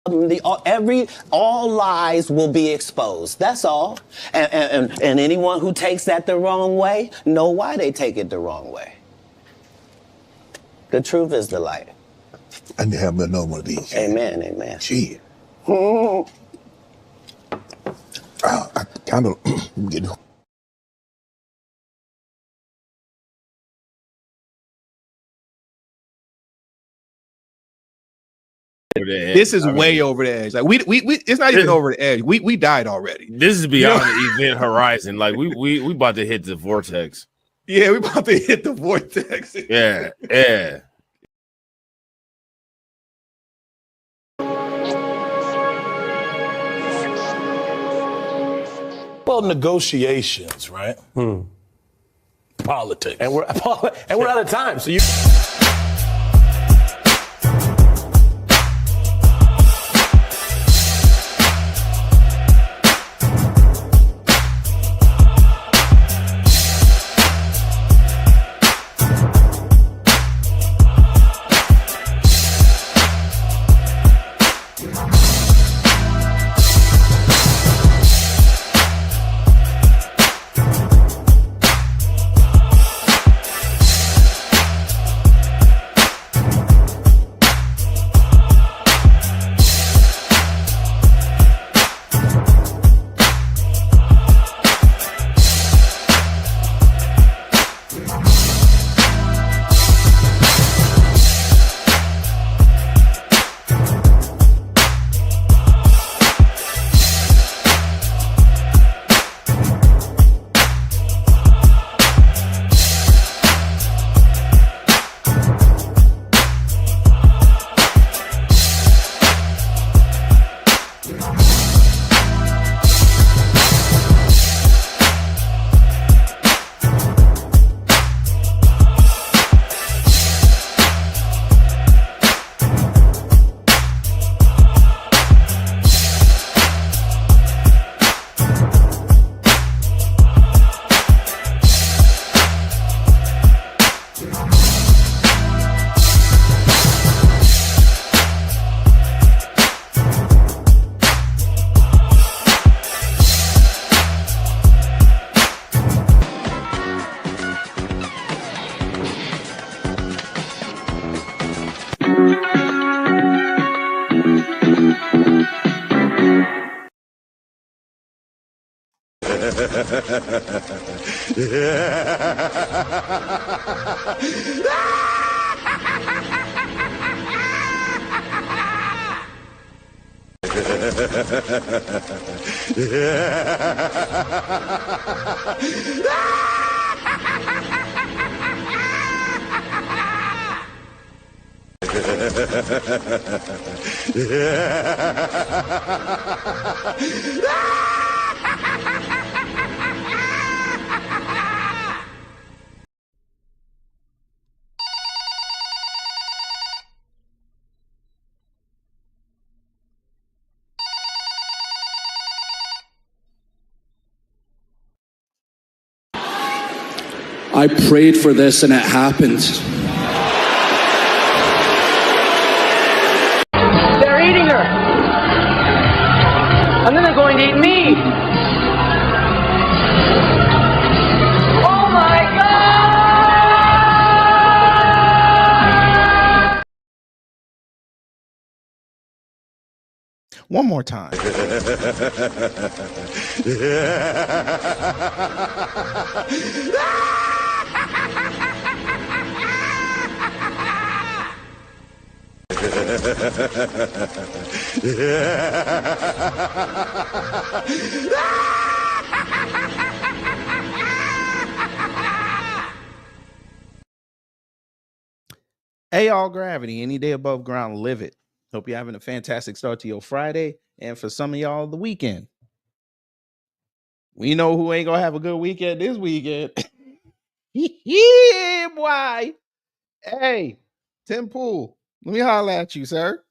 All lies will be exposed. That's all. And anyone who takes that the wrong way, know why they take it the wrong way. The truth is the light. I need to have another one of these. Amen, amen. Gee. I kind of get. This is way over the edge. Like we it's not even over the edge. We died already. This is beyond the event horizon. Like we about to hit the vortex. Yeah, we about to hit the vortex. Yeah. Well, negotiations, right? Politics. And we're out of time. So you. I prayed for this and it happened. They're eating her. And then they're going to eat me. Oh my God! One more time. Hey, all gravity, any day above ground, live it. Hope you're having a fantastic start to your Friday, and for some of y'all, the weekend. We know who ain't gonna have a good weekend this weekend. Yeah, boy. Hey, Tim Pool, let me holler at you, sir.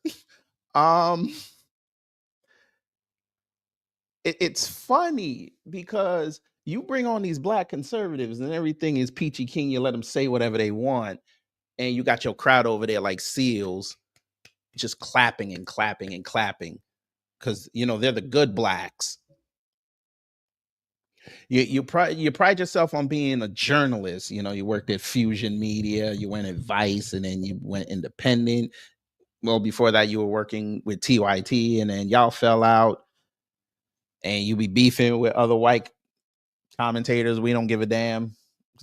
It's funny because you bring on these black conservatives and everything is peachy keen. You let them say whatever they want, and you got your crowd over there like seals, just clapping and clapping and clapping because, you know, they're the good blacks. You pride yourself on being a journalist. You know, you worked at Fusion Media, you went at Vice, and then you went independent. Well, before that, you were working with TYT, and then y'all fell out, and you be beefing with other white commentators. We don't give a damn.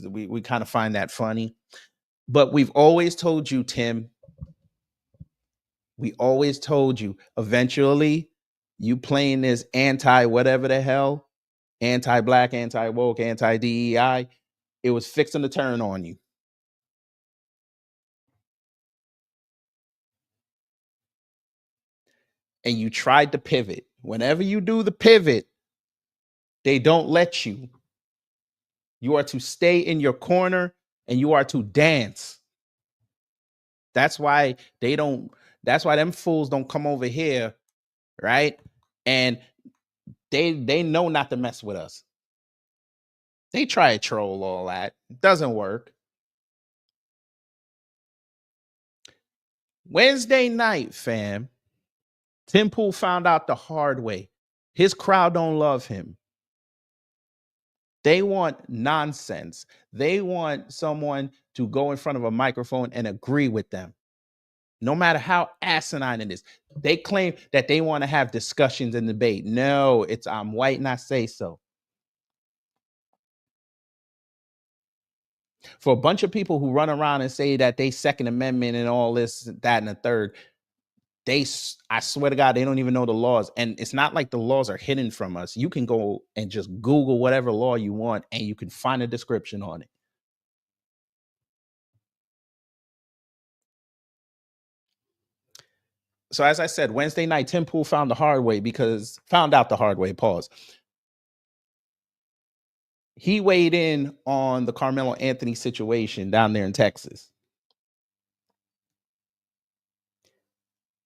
We kind of find that funny. But we've always told you, Tim, we always told you, eventually, you playing this anti-whatever the hell, anti-black, anti-woke, anti-DEI, it was fixing to turn on you. And you tried to pivot. Whenever you do the pivot, they don't let you. You are to stay in your corner and you are to dance. That's why that's why them fools don't come over here, right? And they know not to mess with us. They try to troll all that. It doesn't work. Wednesday night, fam. Tim Pool found out the hard way. His crowd don't love him. They want nonsense. They want someone to go in front of a microphone and agree with them. No matter how asinine it is. They claim that they want to have discussions and debate. No, it's I'm white and I say so. For a bunch of people who run around and say that they Second Amendment and all this, that, and the third, I swear to God, they don't even know the laws. And it's not like the laws are hidden from us. You can go and just Google whatever law you want and you can find a description on it. So as I said, Wednesday night, Tim Pool found out the hard way, pause. He weighed in on the Carmelo Anthony situation down there in Texas.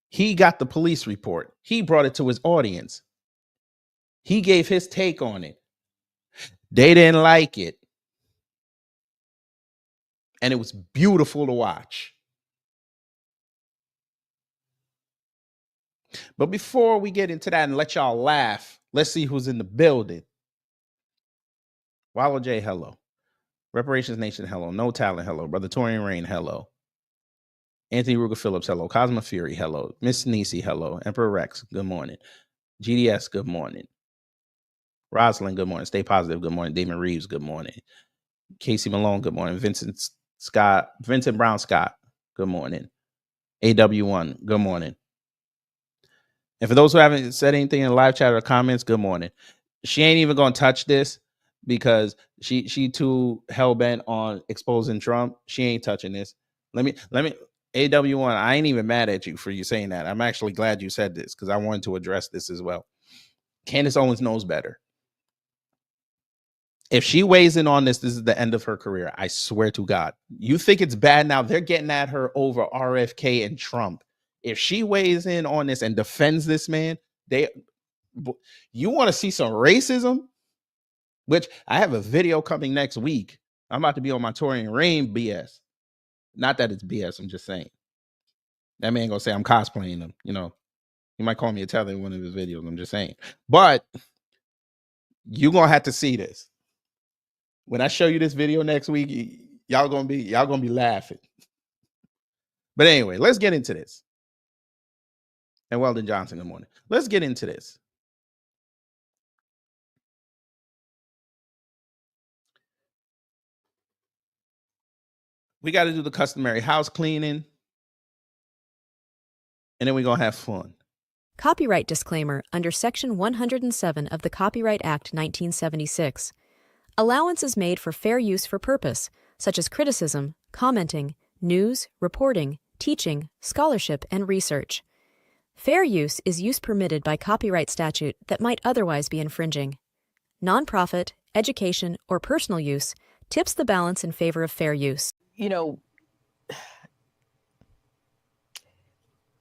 He got the police report. He brought it to his audience. He gave his take on it. They didn't like it. And it was beautiful to watch. But before we get into that and let y'all laugh, let's see who's in the building. Wallow J, hello. Reparations Nation, hello. No Talent, hello. Brother Torian Rain, hello. Anthony Ruger Phillips, hello. Cosmo Fury, hello. Miss Nisi, hello. Emperor Rex, good morning. GDS, good morning. Rosalind, good morning. Stay positive, good morning. Damon Reeves, good morning. Casey Malone, good morning. Vincent Brown Scott, good morning. AW1, good morning. And for those who haven't said anything in the live chat or comments, good morning. She ain't even gonna touch this because she too hell-bent on exposing Trump. She ain't touching this. Let me AW1, I ain't even mad at you for you saying that. I'm actually glad you said this because I wanted to address this as well. Candace Owens knows better. If she weighs in on this is the end of her career. I swear to God. You think it's bad now? They're getting at her over RFK and Trump. If she weighs in on this and defends this man, you want to see some racism? Which I have a video coming next week. I'm about to be on my Torian Rain BS. Not that it's BS, I'm just saying. That man gonna say I'm cosplaying him, you know. He might call me a teller in one of his videos, I'm just saying. But you gonna have to see this. When I show you this video next week, y'all gonna be laughing. But anyway, let's get into this. And Weldon Johnson, good morning. Let's get into this. We got to do the customary house cleaning. And then we're going to have fun. Copyright disclaimer under Section 107 of the Copyright Act 1976. Allowance is made for fair use for purpose, such as criticism, commenting, news, reporting, teaching, scholarship, and research. Fair use is use permitted by copyright statute that might otherwise be infringing. Nonprofit, education, or personal use tips the balance in favor of fair use. You know,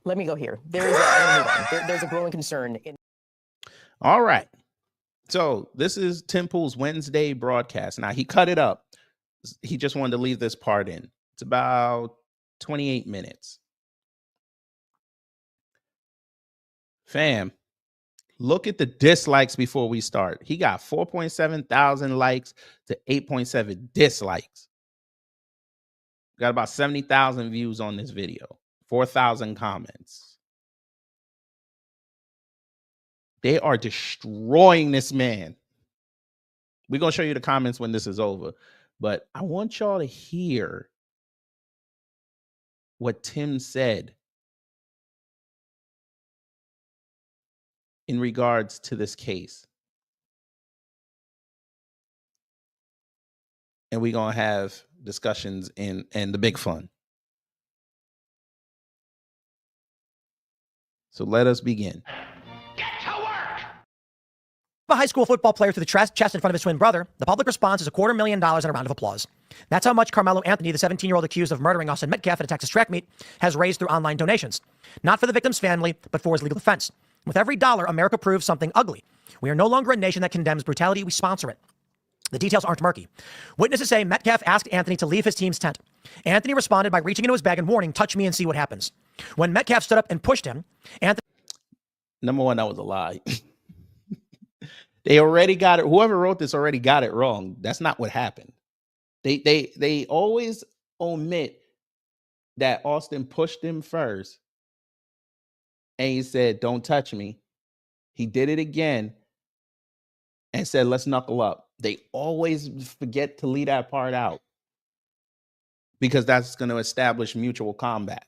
let me go here. There's a growing concern. All right. So this is Tim Pool's Wednesday broadcast. Now, he cut it up. He just wanted to leave this part in. It's about 28 minutes. Fam, look at the dislikes before we start. He got 4.7 thousand likes to 8.7 dislikes. Got about 70,000 views on this video. 4,000 comments. They are destroying this man. We're going to show you the comments when this is over. But I want y'all to hear what Tim said in regards to this case. And we're going to have discussions and the big fun. So let us begin. A high school football player through the chest in front of his twin brother. The public response is $250,000 and a round of applause. That's how much Karmelo Anthony, the 17-year-old accused of murdering Austin Metcalf at a Texas track meet, has raised through online donations. Not for the victim's family, but for his legal defense. With every dollar, America proves something ugly. We are no longer a nation that condemns brutality, we sponsor it. The details aren't murky. Witnesses say Metcalf asked Anthony to leave his team's tent. Anthony responded by reaching into his bag and warning, "Touch me and see what happens." When Metcalf stood up and pushed him, Anthony... Number one, that was a lie. They already got it. Whoever wrote this already got it wrong. That's not what happened. They always omit that Austin pushed him first. And he said, "Don't touch me." He did it again and said, "Let's knuckle up." They always forget to leave that part out because that's going to establish mutual combat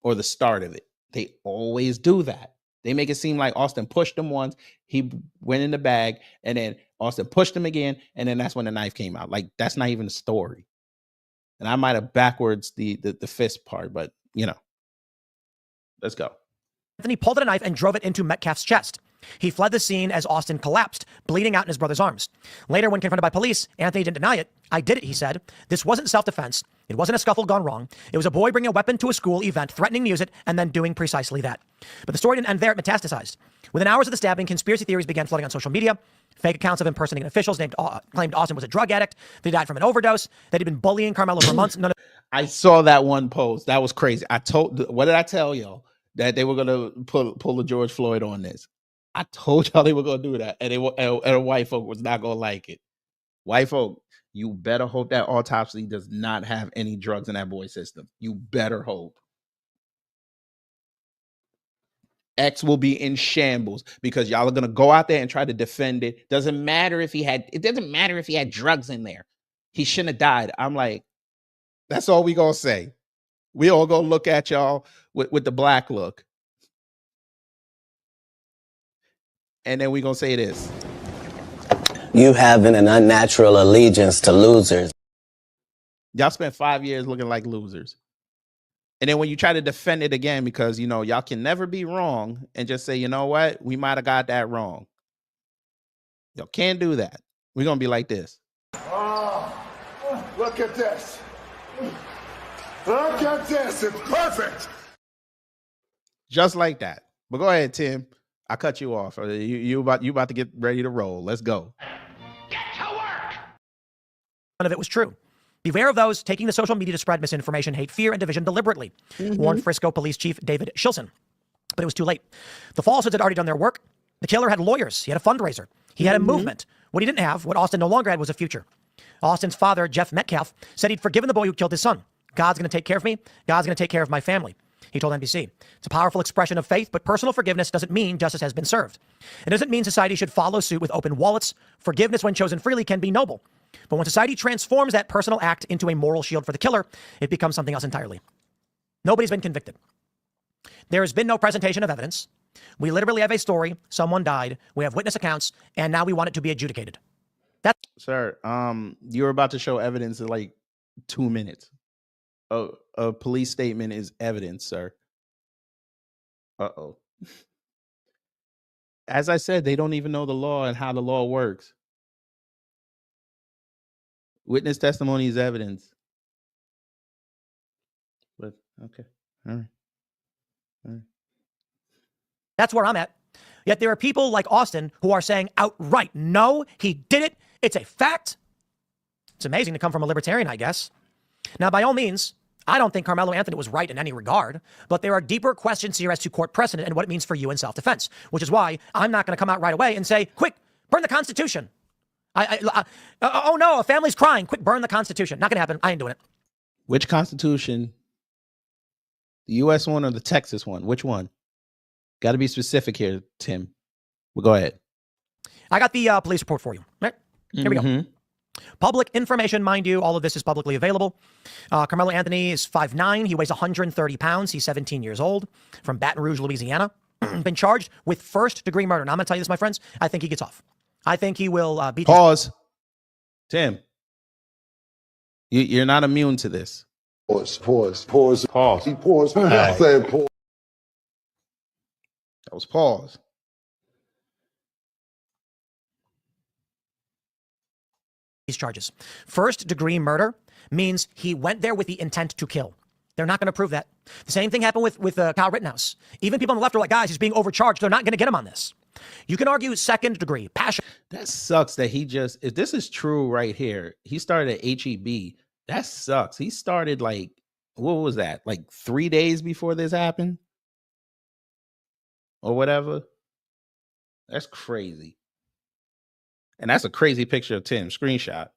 or the start of it. They always do that. They make it seem like Austin pushed him once, he went in the bag, and then Austin pushed him again, and then that's when the knife came out. Like, that's not even the story. And I might have backwards the fist part, but, you know. Let's go. Anthony pulled out a knife and drove it into Metcalf's chest. He fled the scene as Austin collapsed, bleeding out in his brother's arms. Later, when confronted by police, Anthony didn't deny it. "I did it," he said. "This wasn't self-defense. It wasn't a scuffle gone wrong. It was a boy bringing a weapon to a school event, threatening to use it, and then doing precisely that." But the story didn't end there. It metastasized. Within hours of the stabbing, conspiracy theories began floating on social media. Fake accounts of impersonating officials claimed Austin was a drug addict, that he died from an overdose, that he'd been bullying Karmelo for months. I saw that one post. That was crazy. What did I tell y'all? That they were going to pull the George Floyd on this. I told y'all they were going to do that. And white folk was not going to like it. White folk, you better hope that autopsy does not have any drugs in that boy's system. You better hope. X will be in shambles because y'all are going to go out there and try to defend it. It doesn't matter if he had drugs in there. He shouldn't have died. I'm like, that's all we going to say. We all going to look at y'all with the black look. And then we going to say this. You having an unnatural allegiance to losers. Y'all spent 5 years looking like losers. And then when you try to defend it again, because, you know, y'all can never be wrong and just say, you know what? We might have got that wrong. Y'all can't do that. We're going to be like this. Oh, look at this. Look at this. It's perfect. Just like that. But go ahead, Tim. I cut you off. You about to get ready to roll. Let's go. Get to work. None of it was true. Beware of those taking to social media to spread misinformation, hate, fear, and division deliberately, warned Frisco Police Chief David Shilson. But it was too late. The falsehoods had already done their work. The killer had lawyers. He had a fundraiser. He had a movement. What he didn't have, what Austin no longer had, was a future. Austin's father, Jeff Metcalf, said he'd forgiven the boy who killed his son. "God's going to take care of me. God's going to take care of my family," he told NBC. It's a powerful expression of faith, but personal forgiveness doesn't mean justice has been served. It doesn't mean society should follow suit with open wallets. Forgiveness, when chosen freely, can be noble. But when society transforms that personal act into a moral shield for the killer, it becomes something else entirely. Nobody's been convicted. There has been no presentation of evidence. We literally have a story. Someone died. We have witness accounts, and now we want it to be adjudicated. Sir, you're about to show evidence in like 2 minutes. A police statement is evidence, sir. Uh-oh. As I said, they don't even know the law and how the law works. Witness testimony is evidence. But okay. All right. That's where I'm at. Yet there are people like Austin who are saying outright, no, he did it. It's a fact. It's amazing to come from a libertarian, I guess. Now, by all means, I don't think Karmelo Anthony was right in any regard, but there are deeper questions here as to court precedent and what it means for you in self-defense, which is why I'm not going to come out right away and say, quick, burn the Constitution. Oh no, a family's crying. Quick, burn the Constitution. Not going to happen. I ain't doing it. Which Constitution? The U.S. one or the Texas one? Which one? Got to be specific here, Tim. Well, go ahead. I got the police report for you. Right? Here we go. Public information, mind you, all of this is publicly available. Karmelo Anthony is 5'9". He weighs 130 pounds. He's 17 years old, from Baton Rouge, Louisiana. Been charged with first-degree murder. Now, I'm going to tell you this, my friends. I think he gets off. I think he will beat... Pause. Tim. You're not immune to this. Pause. He paused. I said pause. That was pause. These charges. First-degree murder means he went there with the intent to kill. They're not going to prove that. The same thing happened with Kyle Rittenhouse. Even people on the left are like, guys, he's being overcharged. They're not going to get him on this. You can argue second degree, passion. That sucks that he just, if this is true right here, he started at HEB. That sucks. He started like, what was that? Like 3 days before this happened? Or whatever. That's crazy. And that's a crazy picture of Tim. Screenshot.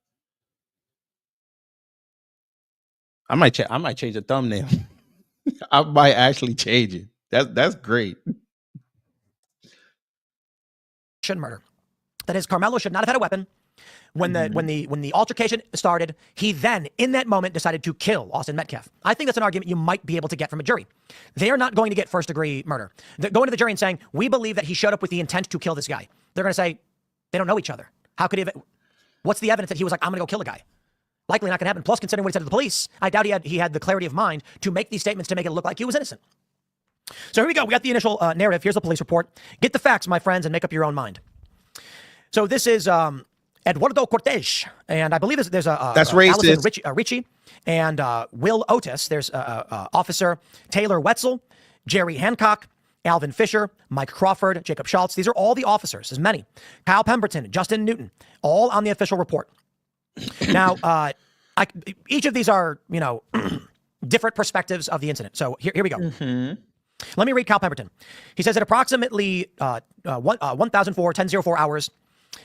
I might change the thumbnail. I might actually change it. That's great. Murder. That is, Karmelo should not have had a weapon. When the altercation started, he then, in that moment, decided to kill Austin Metcalf. I think that's an argument you might be able to get from a jury. They are not going to get first-degree murder. They're going to the jury and saying, we believe that he showed up with the intent to kill this guy. They're going to say, they don't know each other. How could he have... What's the evidence that he was like, I'm going to go kill a guy? Likely not going to happen. Plus, considering what he said to the police, I doubt he had the clarity of mind to make these statements to make it look like he was innocent. So here we go. We got the initial narrative. Here's the police report. Get the facts, my friends, and make up your own mind. So this is Eduardo Cortez, and I believe there's a that's racist. Allison Ricci and Will Otis. There's Officer Taylor Wetzel, Jerry Hancock, Alvin Fisher, Mike Crawford, Jacob Schultz. These are all the officers. There's many. Kyle Pemberton, Justin Newton, all on the official report. Now, each of these are, different perspectives of the incident. So here we go. Let me read Kyle Pemberton. He says at approximately 1004 hours,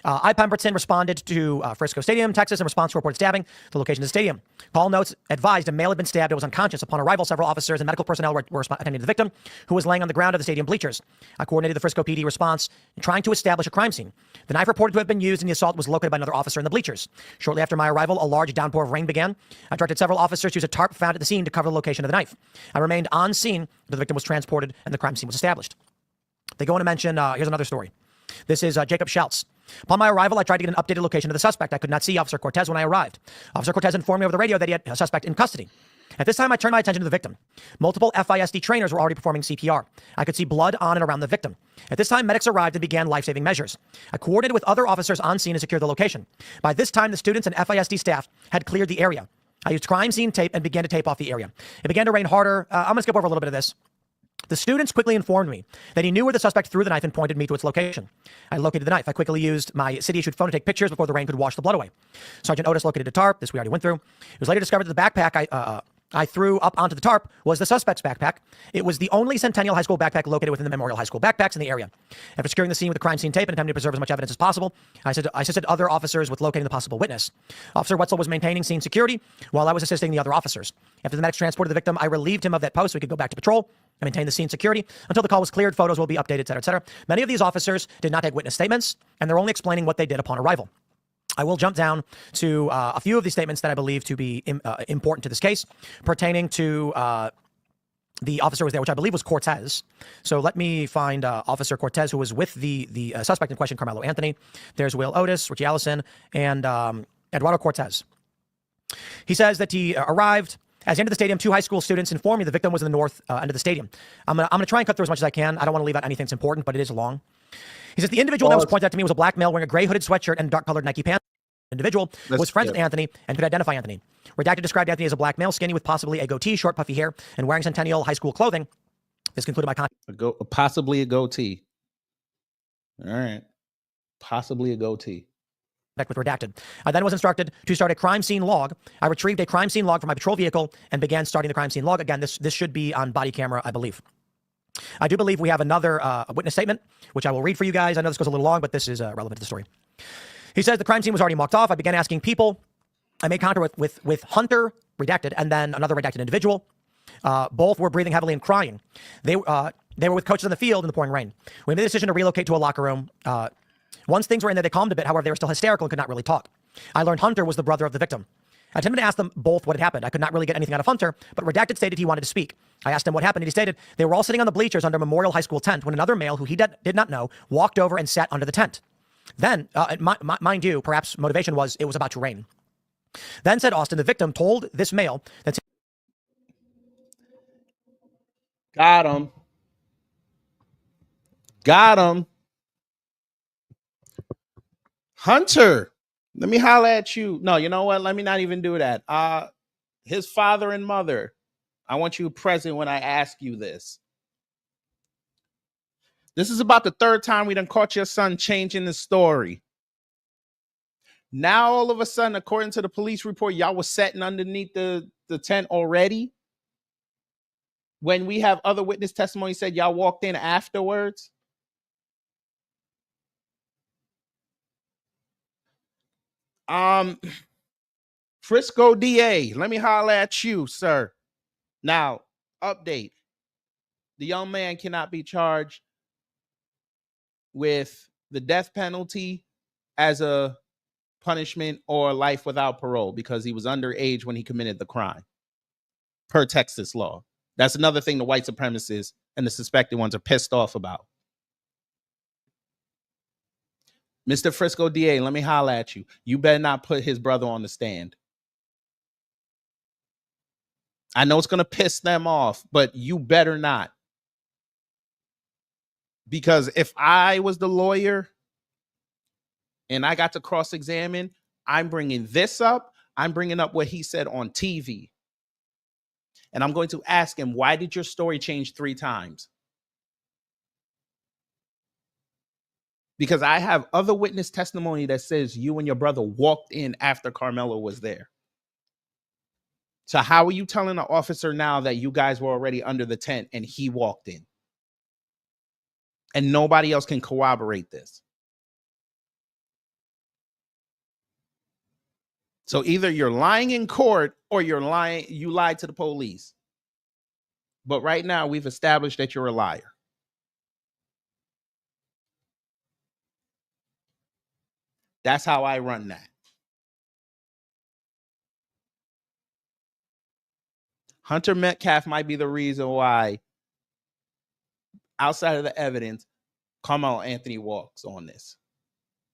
I. Pemberton responded to Frisco Stadium, Texas, in response to reported stabbing, the location of the stadium. Call notes advised a male had been stabbed and was unconscious. Upon arrival, several officers and medical personnel were attending to the victim, who was laying on the ground of the stadium bleachers. I coordinated the Frisco PD response, trying to establish a crime scene. The knife reported to have been used in the assault was located by another officer in the bleachers. Shortly after my arrival, a large downpour of rain began. I directed several officers to use a tarp found at the scene to cover the location of the knife. I remained on scene, but the victim was transported and the crime scene was established. They go on to mention, here's another story. This is Jacob Schultz. Upon my arrival, I tried to get an updated location of the suspect. I could not see Officer Cortez when I arrived. Officer Cortez informed me over the radio that he had a suspect in custody. At this time, I turned my attention to the victim. Multiple FISD trainers were already performing CPR. I could see blood on and around the victim. At this time, medics arrived and began life-saving measures. I coordinated with other officers on scene to secure the location. By this time, the students and FISD staff had cleared the area. I used crime scene tape and began to tape off the area. It began to rain harder. I'm going to skip over a little bit of this. The students quickly informed me that he knew where the suspect threw the knife and pointed me to its location. I located the knife. I quickly used my city-issued phone to take pictures before the rain could wash the blood away. Sergeant Otis located a tarp. This we already went through. It was later discovered that the backpack I threw up onto the tarp was the suspect's backpack. It was the only Centennial High School backpack located within the Memorial High School backpacks in the area. After securing the scene with the crime scene tape and attempting to preserve as much evidence as possible, I assisted other officers with locating the possible witness. Officer Wetzel was maintaining scene security while I was assisting the other officers. After the medics transported the victim, I relieved him of that post so he could go back to patrol and maintain the scene security until the call was cleared. Photos will be updated, et cetera, et cetera. Many of these officers did not take witness statements, and they're only explaining what they did upon arrival. I will jump down to a few of these statements that I believe to be important to this case pertaining to the officer who was there, which I believe was Cortez. So let me find Officer Cortez, who was with the suspect in question, Karmelo Anthony. There's Will Otis, Richie Allison, and Eduardo Cortez. He says that he arrived. As he entered the stadium, 2 high school students informed me the victim was in the north end of the stadium. I'm gonna try and cut through as much as I can. I don't want to leave out anything that's important, but it is long. He says the individual that was pointed out to me was a black male wearing a gray hooded sweatshirt and dark-colored Nike pants. The individual was friends with Anthony and could identify Anthony. Redacted described Anthony as a black male, skinny with possibly a goatee, short puffy hair, and wearing Centennial High School clothing. This concluded my possibly a goatee. All right. Possibly a goatee. with redacted. I then was instructed to start a crime scene log. I retrieved a crime scene log from my patrol vehicle and began starting the crime scene log. Again, this should be on body camera, I believe. I do believe we have another witness statement, which I will read for you guys. I know this goes a little long, but this is relevant to the story. He says the crime scene was already marked off. I began asking people. I made contact with Hunter, redacted, and then another redacted individual. Both were breathing heavily and crying. They were with coaches in the field in the pouring rain. We made the decision to relocate to a locker room. Once things were in there, they calmed a bit. However, they were still hysterical and could not really talk. I learned Hunter was the brother of the victim. I attempted to ask them both what had happened. I could not really get anything out of Hunter, but redacted stated he wanted to speak. I asked him what happened, and he stated they were all sitting on the bleachers under Memorial High School tent when another male who he did not know walked over and sat under the tent. Then, mind you, perhaps motivation was it was about to rain. Then said Austin, the victim told this male that... Got him. Got him. Hunter, let me holler at you. No, you know what? Let me not even do that. His father and mother, I want you present when I ask you this. This is about the third time we done caught your son changing the story. Now, all of a sudden, according to the police report, y'all was sitting underneath the tent already. When we have other witness testimony said y'all walked in afterwards. Frisco DA, let me holler at you, sir. Now, update. The young man cannot be charged with the death penalty as a punishment or life without parole because he was underage when he committed the crime, per Texas law. That's another thing the white supremacists and the suspected ones are pissed off about. Mr. Frisco DA, let me holler at you. You better not put his brother on the stand. I know it's going to piss them off, but you better not. Because if I was the lawyer and I got to cross-examine, I'm bringing this up. I'm bringing up what he said on TV. And I'm going to ask him, why did your story change 3 times? Because I have other witness testimony that says you and your brother walked in after Karmelo was there. So how are you telling the officer now that you guys were already under the tent and he walked in? And nobody else can corroborate this. So either you're lying in court or you lied to the police. But right now we've established that you're a liar. That's how I run that. Hunter Metcalf might be the reason why, outside of the evidence, Karmelo Anthony walks on this.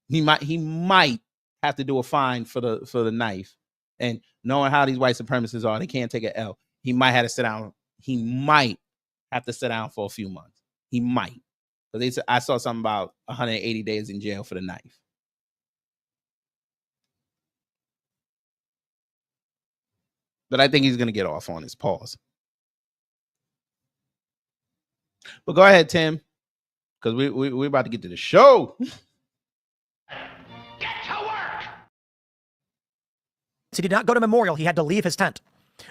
He might have to do a fine for the knife. And knowing how these white supremacists are, they can't take an L. He might have to sit down. He might have to sit down for a few months. He might. Because I saw something about 180 days in jail for the knife. But I think he's going to get off on his pause. But go ahead, Tim, because we're about to get to the show. He did not go to Memorial. He had to leave his tent.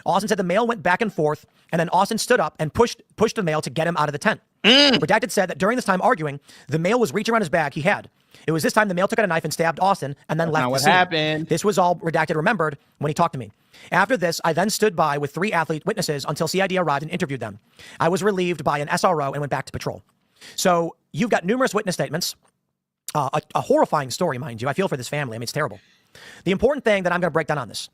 Austin said the male went back and forth, and then Austin stood up and pushed the male to get him out of the tent. Redacted said that during this time arguing, the male was reaching around his bag. It was this time the male took out a knife and stabbed Austin and then left the scene. Happened. This was all Redacted remembered when he talked to me. After this, I then stood by with 3 athlete witnesses until CID arrived and interviewed them. I was relieved by an SRO and went back to patrol. So you've got numerous witness statements. A horrifying story, mind you. I feel for this family. I mean, it's terrible. The important thing that I'm going to break down on this,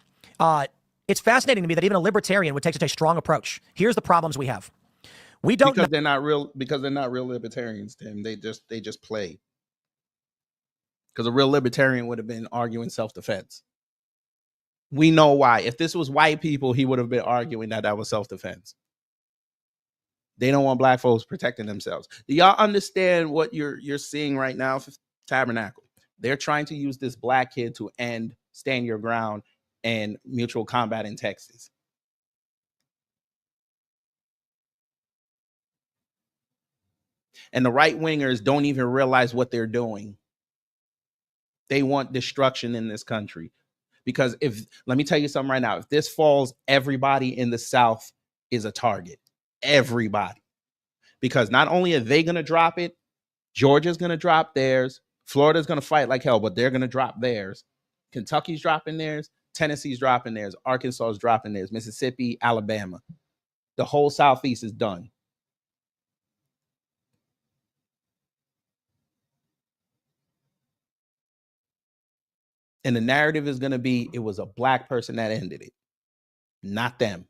it's fascinating to me that even a libertarian would take such a strong approach. Here's the problems we have. We don't because they're not real libertarians, Tim. They just play. Because a real libertarian would have been arguing self-defense. We know why. If this was white people, he would have been arguing that was self-defense. They don't want black folks protecting themselves. Do y'all understand what you're seeing right now for Tabernacle? They're trying to use this black kid to end Stand Your Ground and mutual combat in Texas. And the right wingers don't even realize what they're doing. They want destruction in this country. Because let me tell you something right now, if this falls, everybody in the South is a target. Everybody. Because not only are they going to drop it, Georgia's going to drop theirs. Florida's going to fight like hell, but they're going to drop theirs. Kentucky's dropping theirs. Tennessee's dropping theirs. Arkansas's dropping theirs. Mississippi, Alabama. The whole Southeast is done. And the narrative is going to be, it was a black person that ended it, not them.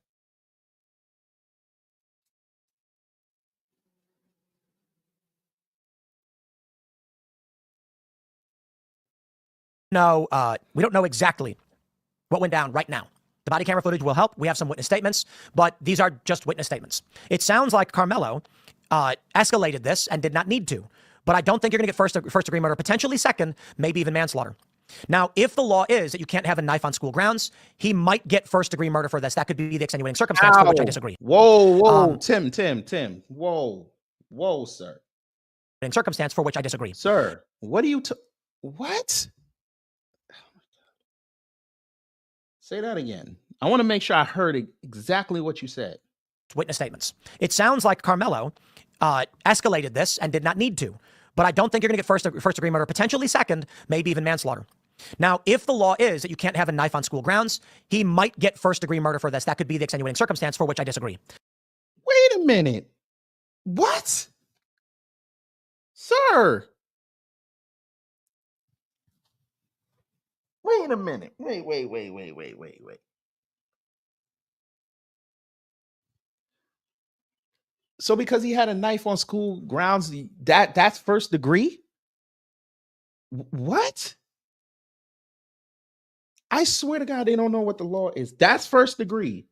No, we don't know exactly what went down right now. The body camera footage will help. We have some witness statements, but these are just witness statements. It sounds like Karmelo escalated this and did not need to, but I don't think you're going to get first degree murder, potentially second, maybe even manslaughter. Now, if the law is that you can't have a knife on school grounds, he might get first degree murder for this. That could be the extenuating circumstance, for which I disagree. Whoa, Tim. Whoa, sir. In circumstance for which I disagree. Sir, what are you what? Say that again. I want to make sure I heard exactly what you said. Witness statements. It sounds like Karmelo escalated this and did not need to, but I don't think you're going to get first degree murder, potentially second, maybe even manslaughter. Now, if the law is that you can't have a knife on school grounds, he might get first degree murder for this. That could be the extenuating circumstance, for which I disagree. Wait a minute. What? Sir. Wait a minute. Wait. So because he had a knife on school grounds, that's first degree? What? I swear to God, they don't know what the law is. That's first degree.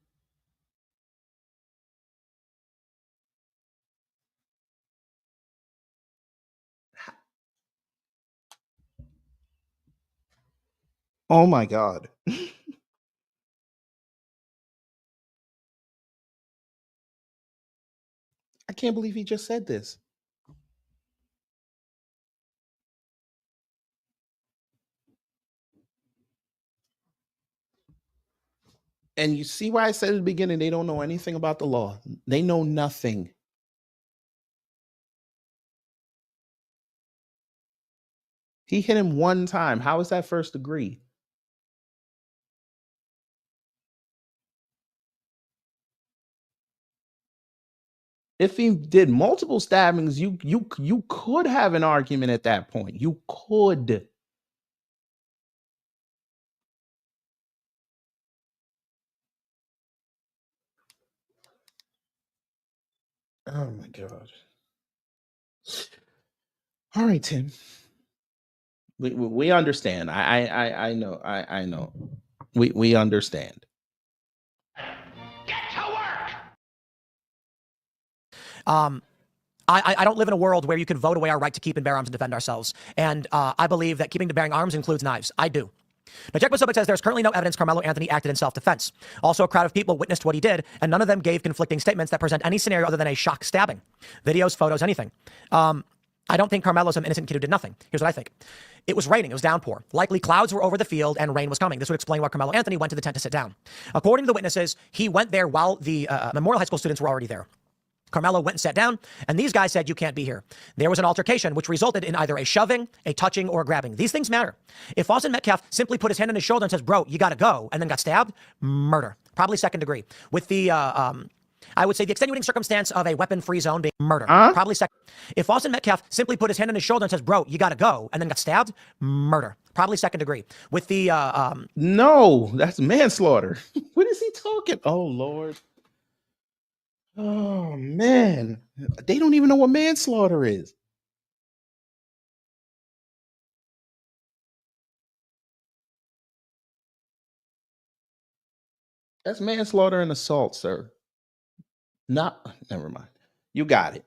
Oh my God. I can't believe he just said this. And you see why I said at the beginning, they don't know anything about the law. They know nothing. He hit him one time. How is that first degree? If he did multiple stabbings, you could have an argument at that point. You could. Oh my God. All right, Tim. We understand. I know. I know. We understand. I don't live in a world where you can vote away our right to keep and bear arms and defend ourselves. And I believe that keeping and bearing arms includes knives. I do. Now, Jack Posobiec says there's currently no evidence Karmelo Anthony acted in self-defense. Also, a crowd of people witnessed what he did, and none of them gave conflicting statements that present any scenario other than a shock stabbing. Videos, photos, anything. I don't think Karmelo's an innocent kid who did nothing. Here's what I think. It was raining. It was downpour. Likely clouds were over the field and rain was coming. This would explain why Karmelo Anthony went to the tent to sit down. According to the witnesses, he went there while the Memorial High School students were already there. Karmelo went and sat down, and these guys said, you can't be here. There was an altercation, which resulted in either a shoving, a touching, or a grabbing. These things matter. If Austin Metcalf simply put his hand on his shoulder and says, bro, you got to go, and then got stabbed, murder. Probably second degree. With the, I would say the extenuating circumstance of a weapon-free zone being murder. Probably second. If Austin Metcalf simply put his hand on his shoulder and says, bro, you got to go, and then got stabbed, murder. Probably second degree. With the, No, that's manslaughter. What is he talking? Oh, Lord. Oh, man. They don't even know what manslaughter is. That's manslaughter and assault, sir. Never mind. You got it.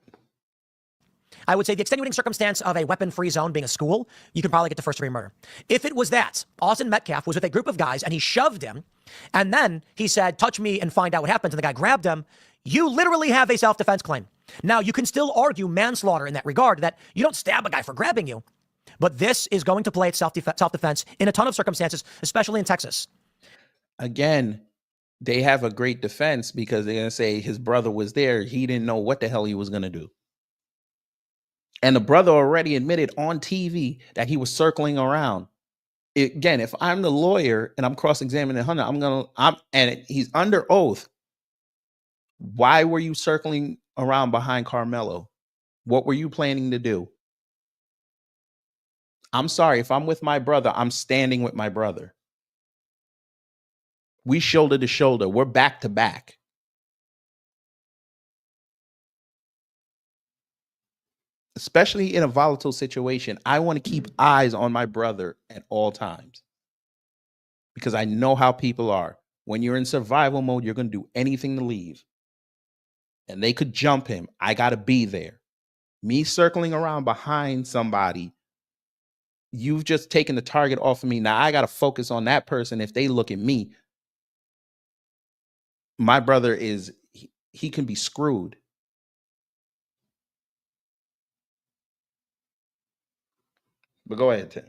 I would say the extenuating circumstance of a weapon-free zone being a school, you can probably get to first-degree murder. If it was that, Austin Metcalf was with a group of guys and he shoved him, and then he said, touch me and find out what happens, and the guy grabbed him, you literally have a self-defense claim. Now, you can still argue manslaughter in that regard, that you don't stab a guy for grabbing you. But this is going to play its self-defense in a ton of circumstances, especially in Texas. Again, they have a great defense because they're going to say his brother was there. He didn't know what the hell he was going to do. And the brother already admitted on TV that he was circling around. Again, if I'm the lawyer and I'm cross-examining Hunter, and he's under oath. Why were you circling around behind Karmelo? What were you planning to do? I'm sorry, if I'm with my brother, I'm standing with my brother. We shoulder to shoulder. We're back to back. Especially in a volatile situation, I want to keep eyes on my brother at all times. Because I know how people are. When you're in survival mode, you're going to do anything to leave. And they could jump him. I got to be there. Me circling around behind somebody, you've just taken the target off of me. Now I got to focus on that person. If they look at me, my brother he can be screwed. But go ahead, Tim.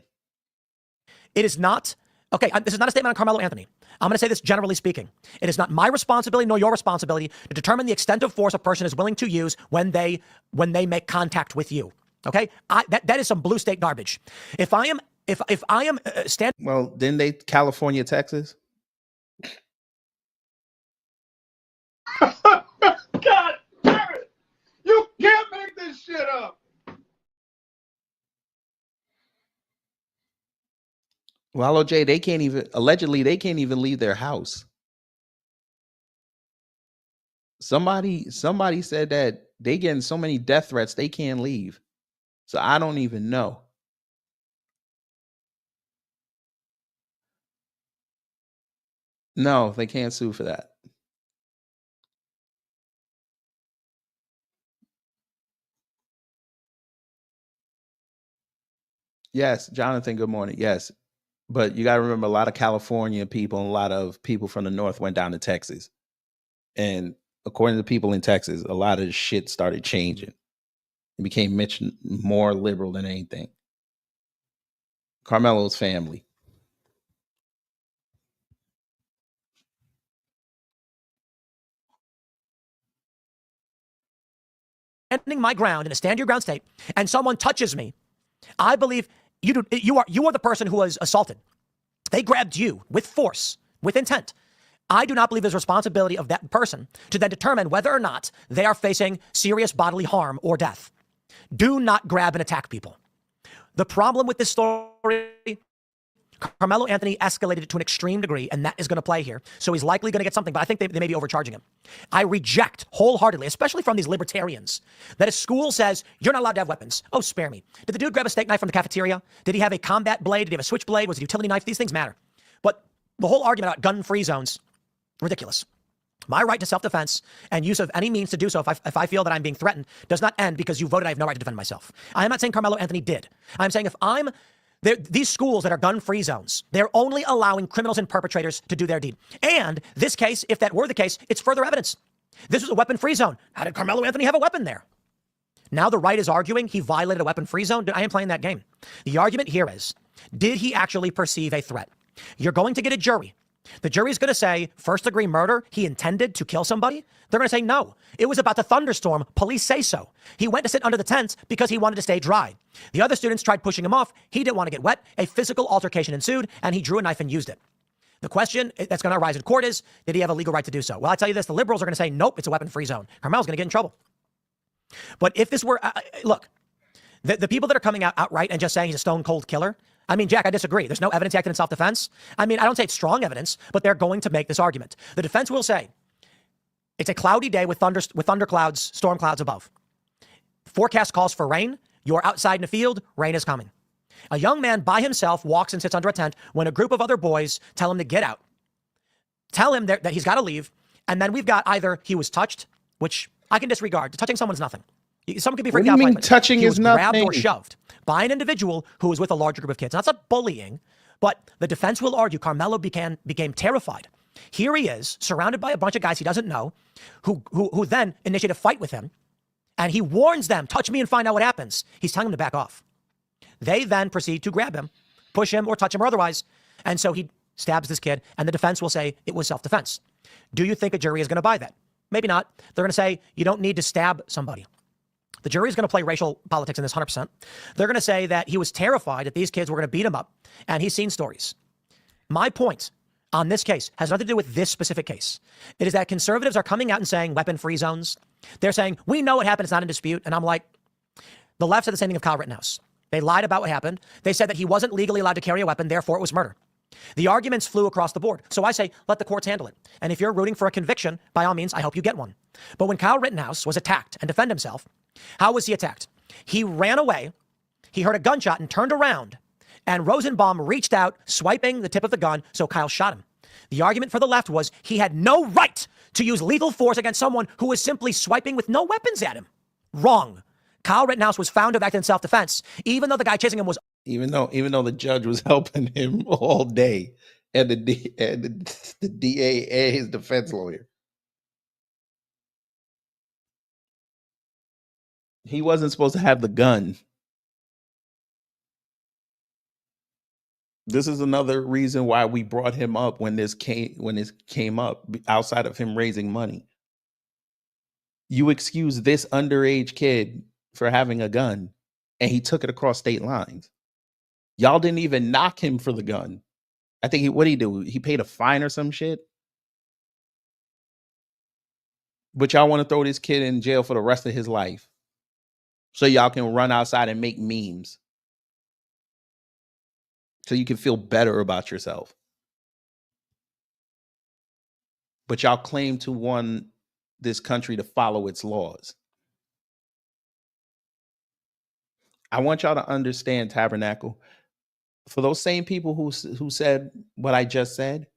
It is not, okay, this is not a statement on Karmelo Anthony. I'm going to say this generally speaking. It is not my responsibility nor your responsibility to determine the extent of force a person is willing to use when they make contact with you. Okay? That is some blue state garbage. If I am standing... Well, didn't they California, Texas? God damn it! You can't make this shit up! Well, OJ, they can't even leave their house. Somebody said that they getting so many death threats they can't leave. So I don't even know. No, they can't sue for that. Yes, Jonathan, good morning. Yes. But you got to remember, a lot of California people and a lot of people from the North went down to Texas. And according to people in Texas, a lot of shit started changing. It became much more liberal than anything. Karmelo's family. Standing my ground in a stand your ground state and someone touches me, I believe you are the person who was assaulted. They grabbed you with force, with intent. I do not believe there's responsibility of that person to then determine whether or not they are facing serious bodily harm or death. Do not grab and attack people. The problem with this story, Karmelo Anthony escalated it to an extreme degree, and that is going to play here. So he's likely going to get something, but I think they may be overcharging him. I reject wholeheartedly, especially from these libertarians, that a school says, you're not allowed to have weapons. Oh, spare me. Did the dude grab a steak knife from the cafeteria? Did he have a combat blade? Did he have a switchblade? Was it a utility knife? These things matter. But the whole argument about gun-free zones, ridiculous. My right to self-defense and use of any means to do so if I feel that I'm being threatened does not end because you voted I have no right to defend myself. I am not saying Karmelo Anthony did. I'm saying these schools that are gun-free zones, they're only allowing criminals and perpetrators to do their deed. And this case, if that were the case, it's further evidence. This was a weapon-free zone. How did Karmelo Anthony have a weapon there? Now the right is arguing he violated a weapon-free zone. I am playing that game. The argument here is, did he actually perceive a threat? You're going to get a jury. The jury is going to say, first-degree murder, he intended to kill somebody? They're going to say, no. It was about the thunderstorm. Police say so. He went to sit under the tent because he wanted to stay dry. The other students tried pushing him off. He didn't want to get wet. A physical altercation ensued, and he drew a knife and used it. The question that's going to arise in court is, did he have a legal right to do so? Well, I tell you this, the liberals are going to say, nope, it's a weapon-free zone. Karmelo's going to get in trouble. But if this were, look, the people that are coming out outright and just saying he's a stone-cold killer, I mean, Jack, I disagree. There's no evidence he acted in self-defense. I mean, I don't say it's strong evidence, but they're going to make this argument. The defense will say, it's a cloudy day with thunderclouds, storm clouds above. Forecast calls for rain. You're outside in a field. Rain is coming. A young man by himself walks and sits under a tent when a group of other boys tell him to get out. Tell him that he's got to leave. And then we've got either he was touched, which I can disregard. Touching someone's nothing. Someone could be freaked out. What do you mean touching is nothing? Grabbed or shoved by an individual who was with a larger group of kids. Now, that's not bullying, but the defense will argue Karmelo became terrified. Here he is, surrounded by a bunch of guys he doesn't know, who then initiate a fight with him, and he warns them, touch me and find out what happens. He's telling them to back off. They then proceed to grab him, push him, or touch him or otherwise. And so he stabs this kid, and the defense will say it was self-defense. Do you think a jury is going to buy that? Maybe not. They're going to say you don't need to stab somebody. The jury is going to play racial politics in this 100%. They're going to say that he was terrified that these kids were going to beat him up, and he's seen stories. My point on this case has nothing to do with this specific case. It is that conservatives are coming out and saying weapon-free zones. They're saying, we know what happened. It's not in dispute. And I'm like, the left said the same thing of Kyle Rittenhouse. They lied about what happened. They said that he wasn't legally allowed to carry a weapon, therefore it was murder. The arguments flew across the board. So I say, let the courts handle it. And if you're rooting for a conviction, by all means, I hope you get one. But when Kyle Rittenhouse was attacked and defended himself, how was he attacked? He ran away. He heard a gunshot and turned around. And Rosenbaum reached out, swiping the tip of the gun, so Kyle shot him. The argument for the left was he had no right to use lethal force against someone who was simply swiping with no weapons at him. Wrong. Kyle Rittenhouse was found to have acted in self-defense, even though the guy chasing him was... Even though the judge was helping him all day, and the DA and his defense lawyer. He wasn't supposed to have the gun. This is another reason why we brought him up when this came up, outside of him raising money. You excuse this underage kid for having a gun, and he took it across state lines. Y'all didn't even knock him for the gun. I think what did he do? He paid a fine or some shit. But y'all want to throw this kid in jail for the rest of his life, so y'all can run outside and make memes, so you can feel better about yourself. But y'all claim to want this country to follow its laws. I want y'all to understand, Tabernacle. For those same people who said what I just said,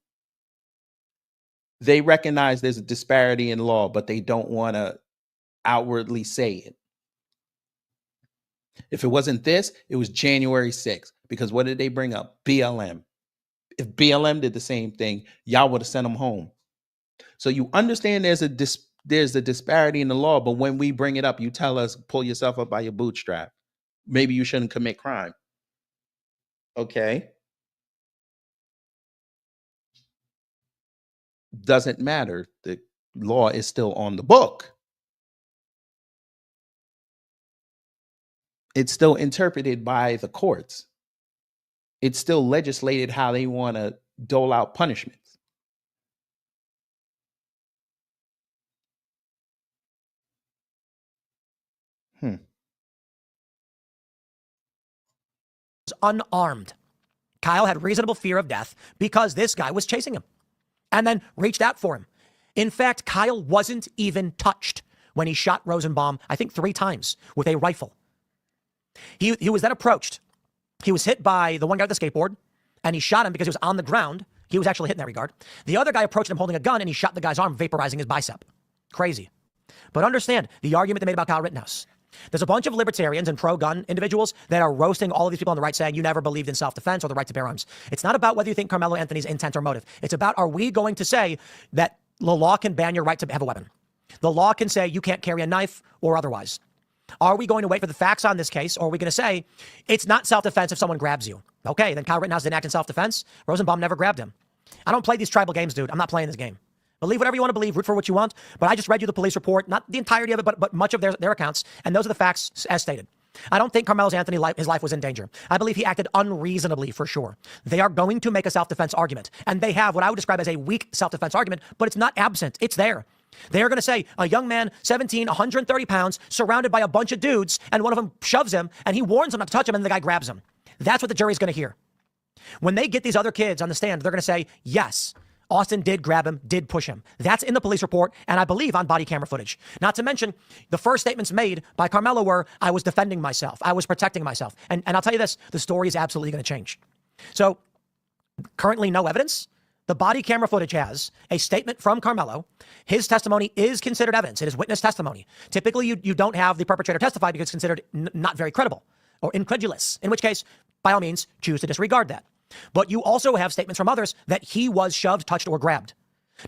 they recognize there's a disparity in law, but they don't want to outwardly say it. If it wasn't this, it was January 6th. Because what did they bring up? BLM. If BLM did the same thing, y'all would have sent them home. So you understand there's a disparity in the law, but when we bring it up, you tell us, pull yourself up by your bootstrap. Maybe you shouldn't commit crime. Okay. Doesn't matter. The law is still on the book. It's still interpreted by the courts. It's still legislated how they want to dole out punishments. Unarmed. Kyle had reasonable fear of death because this guy was chasing him and then reached out for him. In fact, Kyle wasn't even touched when he shot Rosenbaum, I think 3 times with a rifle. He was then approached. He was hit by the one guy with the skateboard, and he shot him because he was on the ground. He was actually hit in that regard. The other guy approached him holding a gun, and he shot the guy's arm, vaporizing his bicep. Crazy. But understand the argument they made about Kyle Rittenhouse. There's a bunch of libertarians and pro-gun individuals that are roasting all of these people on the right, saying you never believed in self-defense or the right to bear arms. It's not about whether you think Karmelo Anthony's intent or motive. It's about, are we going to say that the law can ban your right to have a weapon? The law can say you can't carry a knife or otherwise. Are we going to wait for the facts on this case, or are we going to say it's not self-defense if someone grabs you? Okay, then Kyle Rittenhouse didn't act in self-defense. Rosenbaum never grabbed him. I don't play these tribal games, dude. I'm not playing this game. Believe whatever you want to believe, root for what you want, but I just read you the police report, not the entirety of it, but much of their accounts, and those are the facts as stated. I don't think Karmelo Anthony, his life was in danger. I believe he acted unreasonably for sure. They are going to make a self-defense argument, and they have what I would describe as a weak self-defense argument, but it's not absent. It's there. They are going to say a young man, 17, 130 pounds, surrounded by a bunch of dudes, and one of them shoves him, and he warns him not to touch him, and the guy grabs him. That's what the jury's going to hear. When they get these other kids on the stand, they're going to say, yes, Austin did grab him, did push him. That's in the police report, and I believe on body camera footage. Not to mention, the first statements made by Karmelo were, I was defending myself. I was protecting myself. And I'll tell you this, the story is absolutely going to change. So, currently no evidence. The body camera footage has a statement from Karmelo. His testimony is considered evidence. It is witness testimony. Typically, you don't have the perpetrator testify because it's considered not very credible or incredulous, in which case, by all means, choose to disregard that. But you also have statements from others that he was shoved, touched, or grabbed.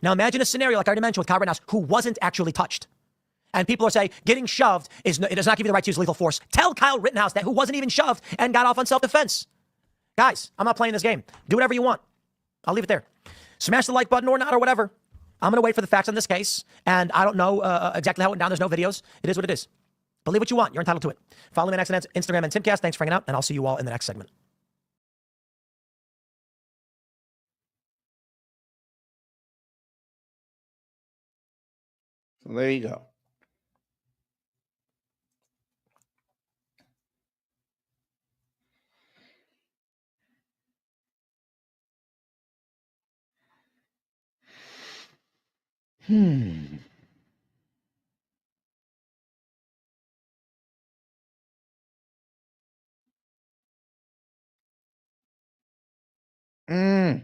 Now imagine a scenario like I already mentioned with Kyle Rittenhouse, who wasn't actually touched. And people are saying getting shoved it does not give you the right to use lethal force. Tell Kyle Rittenhouse that, who wasn't even shoved and got off on self-defense. Guys, I'm not playing this game. Do whatever you want. I'll leave it there. Smash the like button or not or whatever. I'm going to wait for the facts on this case. And I don't know exactly how it went down. There's no videos. It is what it is. Believe what you want. You're entitled to it. Follow me on Instagram and Timcast. Thanks for hanging out. And I'll see you all in the next segment. So there you go. I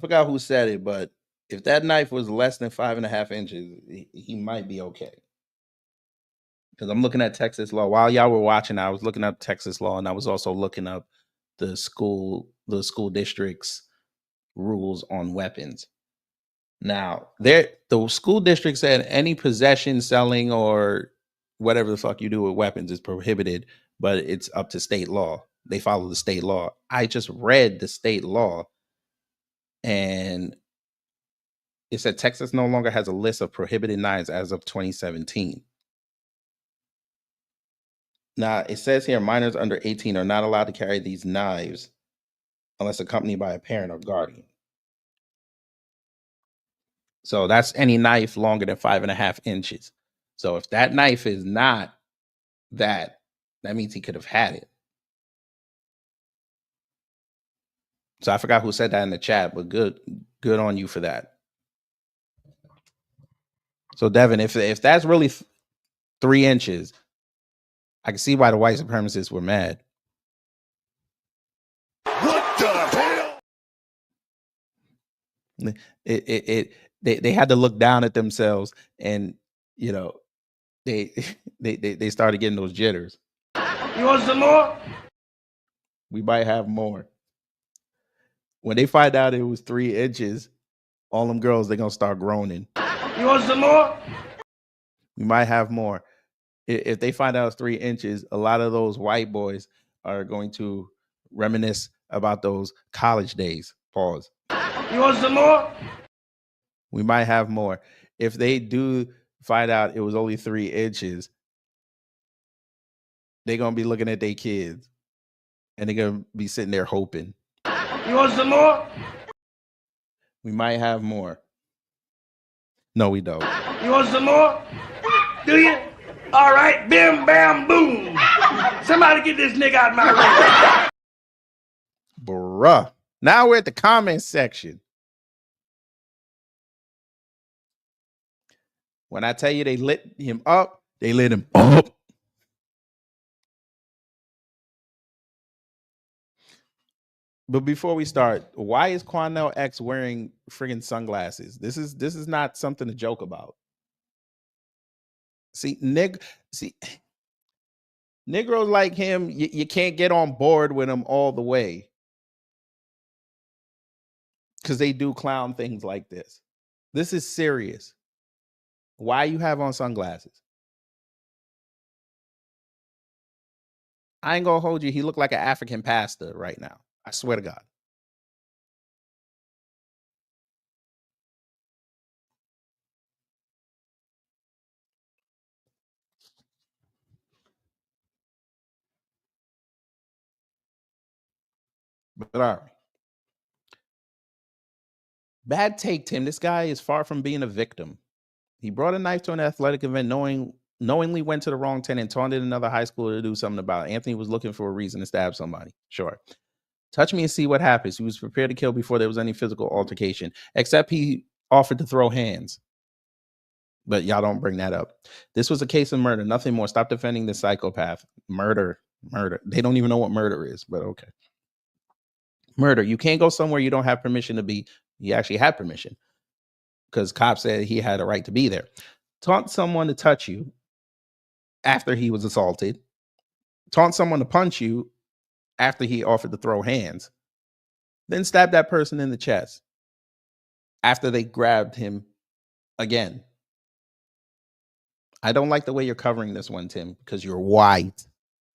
forgot who said it, but if that knife was less than 5.5 inches, he might be okay. Because I'm looking at Texas law. While y'all were watching, I was looking up Texas law, and I was also looking up the school district's rules on weapons. Now, the school district said any possession, selling, or whatever the fuck you do with weapons is prohibited, but it's up to state law. They follow the state law. I just read the state law, and it said Texas no longer has a list of prohibited knives as of 2017. Now, it says here minors under 18 are not allowed to carry these knives unless accompanied by a parent or guardian. So that's any knife longer than 5.5 inches. So if that knife is not that means he could have had it. So I forgot who said that in the chat, but good on you for that. So Devin, if that's really 3 inches, I can see why the white supremacists were mad. What the hell? They had to look down at themselves, and they started getting those jitters. You want some more? We might have more. When they find out it was 3 inches, all them girls, they're gonna start groaning. You want some more? We might have more. If they find out it's 3 inches, a lot of those white boys are going to reminisce about those college days. Pause. You want some more? We might have more. If they do find out it was only 3 inches, they're going to be looking at their kids, and they're going to be sitting there hoping. You want some more? We might have more. No, we don't. You want some more? Do you? All right, bim, bam, boom. Somebody get this nigga out of my way. Bruh. Now we're at the comment section. When I tell you they lit him up, they lit him up. But before we start, why is Quanell X wearing friggin' sunglasses? This is not something to joke about. See, Negroes like him, you can't get on board with them all the way, because they do clown things like this. This is serious. Why you have on sunglasses? I ain't gonna hold you. He looked like an African pastor right now. I swear to God. But all right. Bad take, Tim. This guy is far from being a victim. He brought a knife to an athletic event knowingly went to the wrong tent and taunted another high schooler to do something about it. Anthony was looking for a reason to stab somebody. Sure. Touch me and see what happens. He was prepared to kill before there was any physical altercation, except he offered to throw hands. But y'all don't bring that up. This was a case of murder, nothing more. Stop defending the psychopath. Murder. They don't even know what murder is, but okay. Murder. You can't go somewhere you don't have permission to be. He actually had permission, because cops said he had a right to be there. Taunt someone to touch you after he was assaulted. Taunt someone to punch you after he offered to throw hands. Then stab that person in the chest after they grabbed him again. I don't like the way you're covering this one, Tim, because you're white.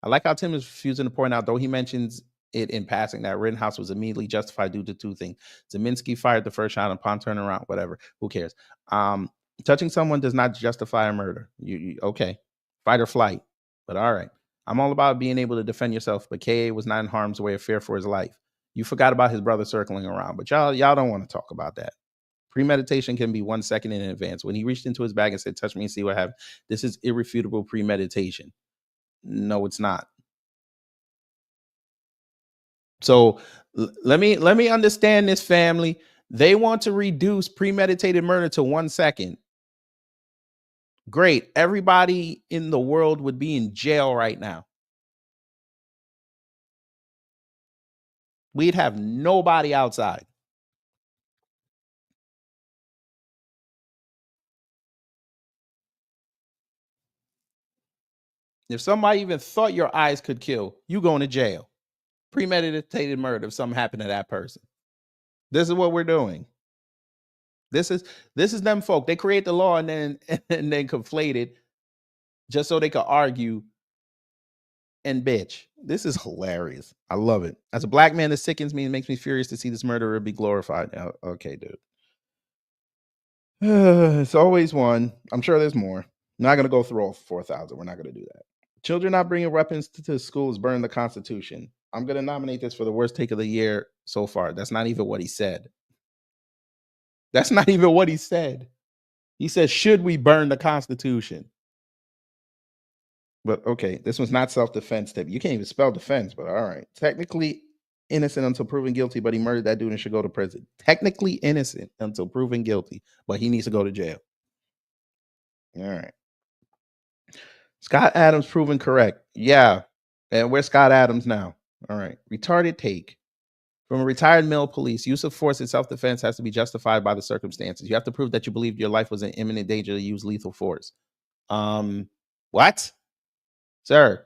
I like how Tim is refusing to point out, though he mentions it in passing, that Rittenhouse was immediately justified due to two things. Zeminski fired the first shot upon turning around, whatever. Who cares? Touching someone does not justify a murder. You okay. Fight or flight. But all right. I'm all about being able to defend yourself, but KA was not in harm's way or fear for his life. You forgot about his brother circling around, but y'all don't want to talk about that. Premeditation can be 1 second in advance. When he reached into his bag and said, touch me and see what happens, this is irrefutable premeditation. No, it's not. So let me understand this, family. They want to reduce premeditated murder to 1 second. Great. Everybody in the world would be in jail right now. We'd have nobody outside. If somebody even thought your eyes could kill, you going to jail. Premeditated murder if something happened to that person. This is what we're doing. This is them folk. They create the law and then conflate it just so they could argue and bitch. This is hilarious. I love it. As a black man, this sickens me and makes me furious to see this murderer be glorified. Okay, dude. It's always one. I'm sure there's more. I'm not going to go through all 4,000. We're not going to do that. Children not bringing weapons to schools burn the Constitution. I'm going to nominate this for the worst take of the year so far. That's not even what he said. That's not even what he said. He said, should we burn the Constitution? But okay, this was not self-defense tip. You can't even spell defense, but all right. Technically innocent until proven guilty, but he murdered that dude and should go to prison. Technically innocent until proven guilty, but he needs to go to jail. All right. Scott Adams proven correct. Yeah. And where's Scott Adams now? All right. Retarded take. From a retired male police, use of force in self-defense has to be justified by the circumstances. You have to prove that you believed your life was in imminent danger to use lethal force. What? Sir,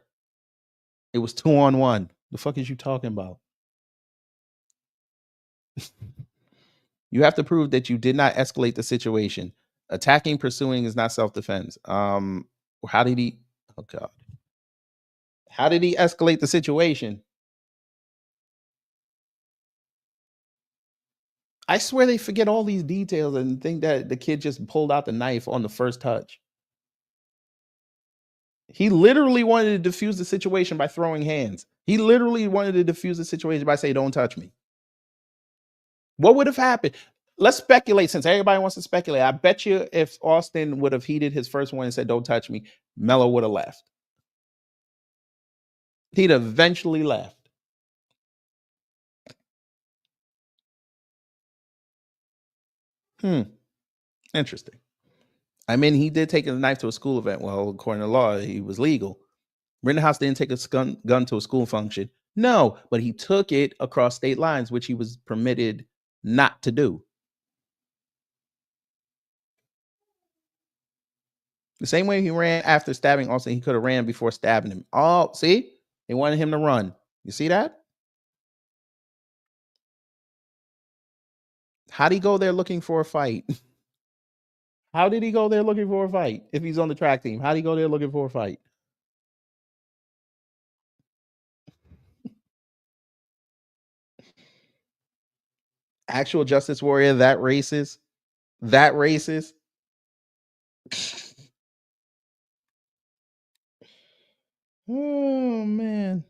it was 2-on-1. The fuck is you talking about? You have to prove that you did not escalate the situation. Attacking, pursuing is not self-defense. How did he? Oh God. How did he escalate the situation? I swear they forget all these details and think that the kid just pulled out the knife on the first touch. He literally wanted to defuse the situation by throwing hands. He literally wanted to defuse the situation by saying, don't touch me. What would have happened? Let's speculate, since everybody wants to speculate. I bet you if Austin would have heeded his first one and said, don't touch me, Mello would have left. He'd eventually left. Interesting. I mean, he did take a knife to a school event. Well, according to law, he was legal. Rittenhouse didn't take a gun to a school function. No, but he took it across state lines, which he was permitted not to do. The same way he ran after stabbing Austin, he could have ran before stabbing him. Oh, see? They wanted him to run. You see that? How'd he go there looking for a fight? How did he go there looking for a fight if he's on the track team? How'd he go there looking for a fight? Actual justice warrior, that racist? That racist? Oh, man.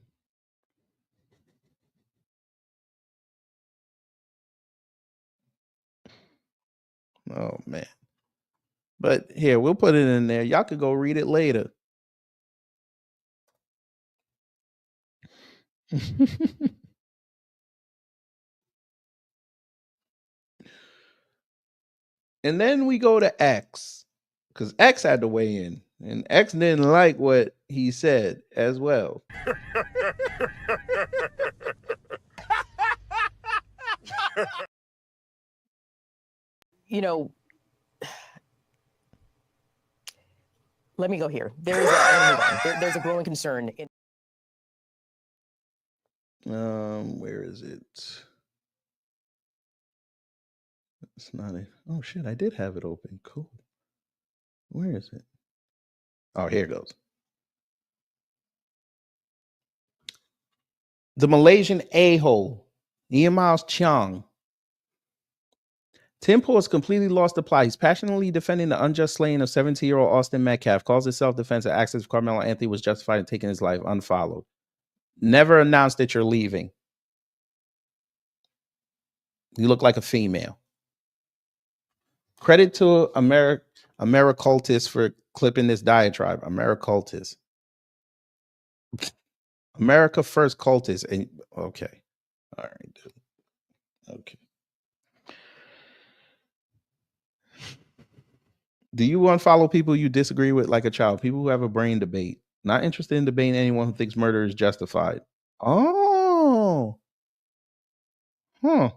Oh, man. But here, we'll put it in there. Y'all could go read it later. And then we go to X, because X had to weigh in. And X didn't like what he said as well. You know, let me go here. There's a growing concern. Where is it? It's not it. Oh shit, I did have it open. Cool. Where is it? Oh, here it goes. The Malaysian a-hole, Ian Miles Cheong. Tim Pool has completely lost the plot. He's passionately defending the unjust slaying of 17-year-old Austin Metcalf, calls it self-defense, and asks if Carmelo Anthony was justified in taking his life. Unfollowed. Never announced that you're leaving. You look like a female. Credit to Americultus for clipping this diatribe. Americultus. America First Cultist. And okay. All right, dude. Okay. Do you unfollow people you disagree with like a child? People who have a brain debate. Not interested in debating anyone who thinks murder is justified. Oh. Huh.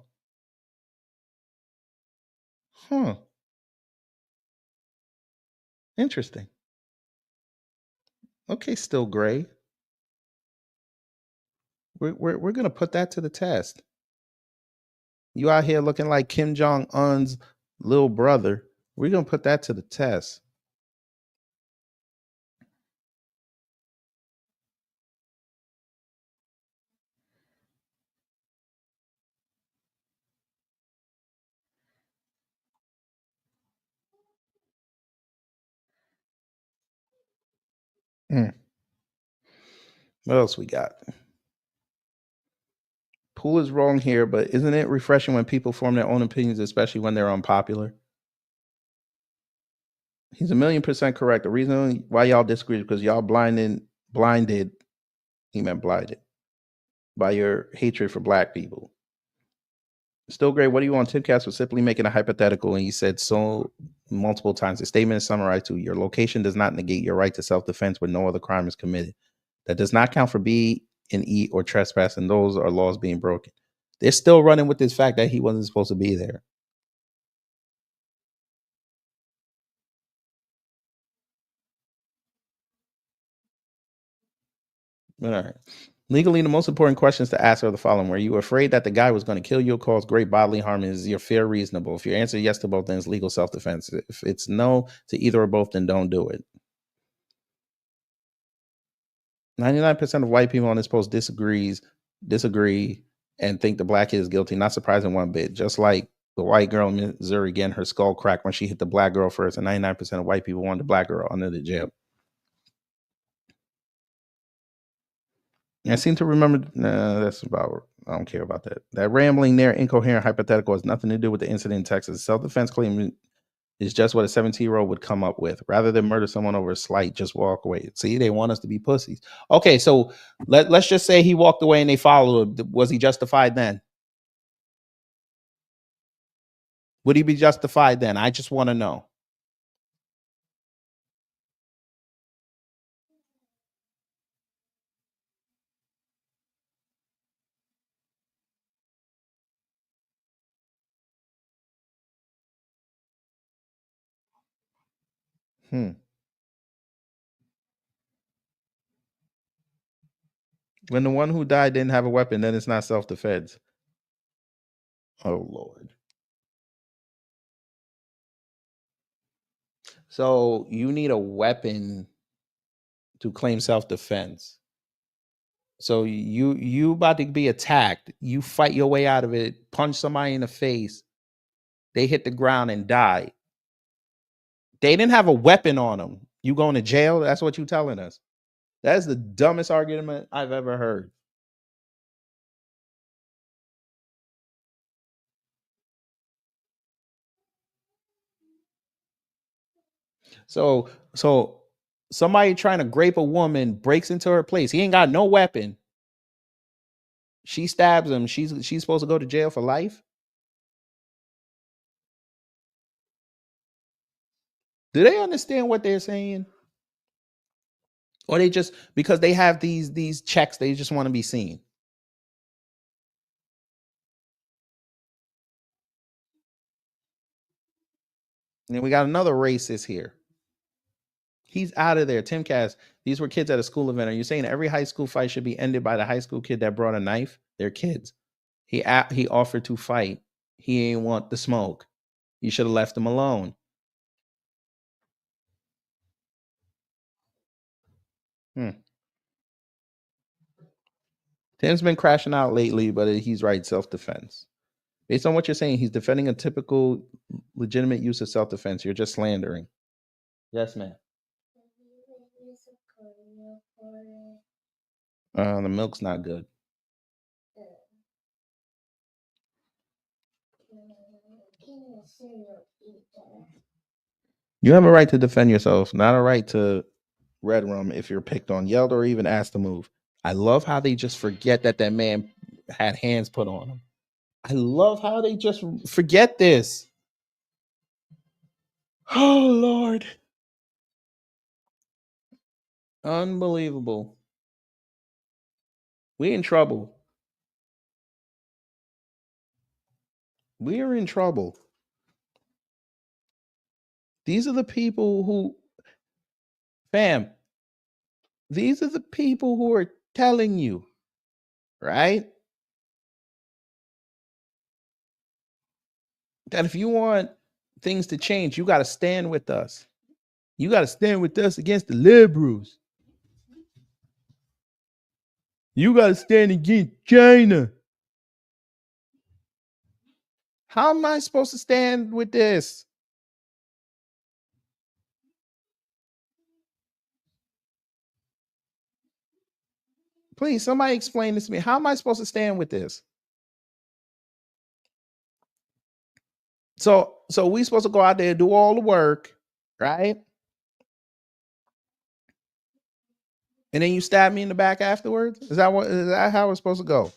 Huh. Interesting. Okay, still gray. We're gonna put that to the test. You out here looking like Kim Jong-un's little brother. We're gonna put that to the test. What else we got? Poole is wrong here, but isn't it refreshing when people form their own opinions, especially when they're unpopular? He's 1,000,000% correct. The reason why y'all disagree is because y'all blinded, he meant blinded, by your hatred for black people. Still great. What do you want? Timcast was simply making a hypothetical, and he said so multiple times. The statement is summarized to your location does not negate your right to self-defense when no other crime is committed. That does not count for B and E or trespass, and those are laws being broken. They're still running with this fact that he wasn't supposed to be there. All right. Legally, the most important questions to ask are the following. Were you afraid that the guy was going to kill you or cause great bodily harm? Is your fear reasonable? If your answer is yes to both, then it's legal self-defense. If it's no to either or both, then don't do it. 99% of white people on this post disagree, and think the black kid is guilty. Not surprising one bit. Just like the white girl in Missouri getting her skull cracked when she hit the black girl first, and 99% of white people want the black girl under the jail. I seem to remember, that's about, I don't care about that. That rambling there, incoherent hypothetical has nothing to do with the incident in Texas. Self-defense claim is just what a 17-year-old would come up with. Rather than murder someone over a slight, just walk away. See, they want us to be pussies. Okay, so let's just say he walked away and they followed him. Was he justified then? Would he be justified then? I just want to know. When the one who died didn't have a weapon, then it's not self-defense. Oh, Lord. So you need a weapon to claim self-defense. So you about to be attacked. You fight your way out of it, punch somebody in the face. They hit the ground and die. They didn't have a weapon on them. You going to jail? That's what you telling us. That's the dumbest argument I've ever heard. So somebody trying to grape a woman breaks into her place. He ain't got no weapon. She stabs him. She's supposed to go to jail for life. Do they understand what they're saying? Or they just, because they have these checks, they just want to be seen? And then we got another racist here. He's out of there. Tim Cass, these were kids at a school event. Are you saying every high school fight should be ended by the high school kid that brought a knife? They're kids. He offered to fight. He ain't want the smoke. You should have left him alone. Tim's been crashing out lately, but he's right, self-defense. Based on what you're saying, he's defending a typical legitimate use of self-defense. You're just slandering. Yes, ma'am. The milk's not good. You have a right to defend yourself, not a right to red rum if you're picked on, yelled, or even asked to move. I love how they just forget that man had hands put on him. I love how they just forget this. Oh, Lord. Unbelievable. We in trouble. We are in trouble. These are the people who, fam, these are the people who are telling you, right? That if you want things to change, you got to stand with us. You got to stand with us against the liberals. You got to stand against China. How am I supposed to stand with this? Please, somebody explain this to me. How am I supposed to stand with this? So we supposed to go out there and do all the work, right? And then you stab me in the back afterwards? Is that how it's supposed to go?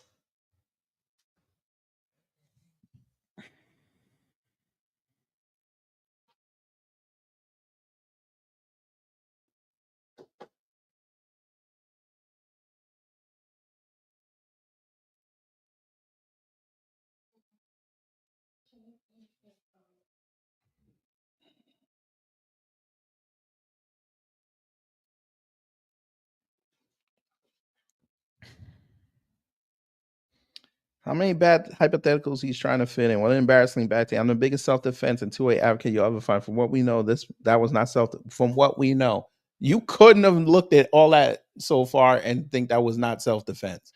How many bad hypotheticals he's trying to fit in? What an embarrassing back day. I'm the biggest self-defense and two-way advocate you'll ever find. From what we know, that was not from what we know. You couldn't have looked at all that so far and think that was not self-defense.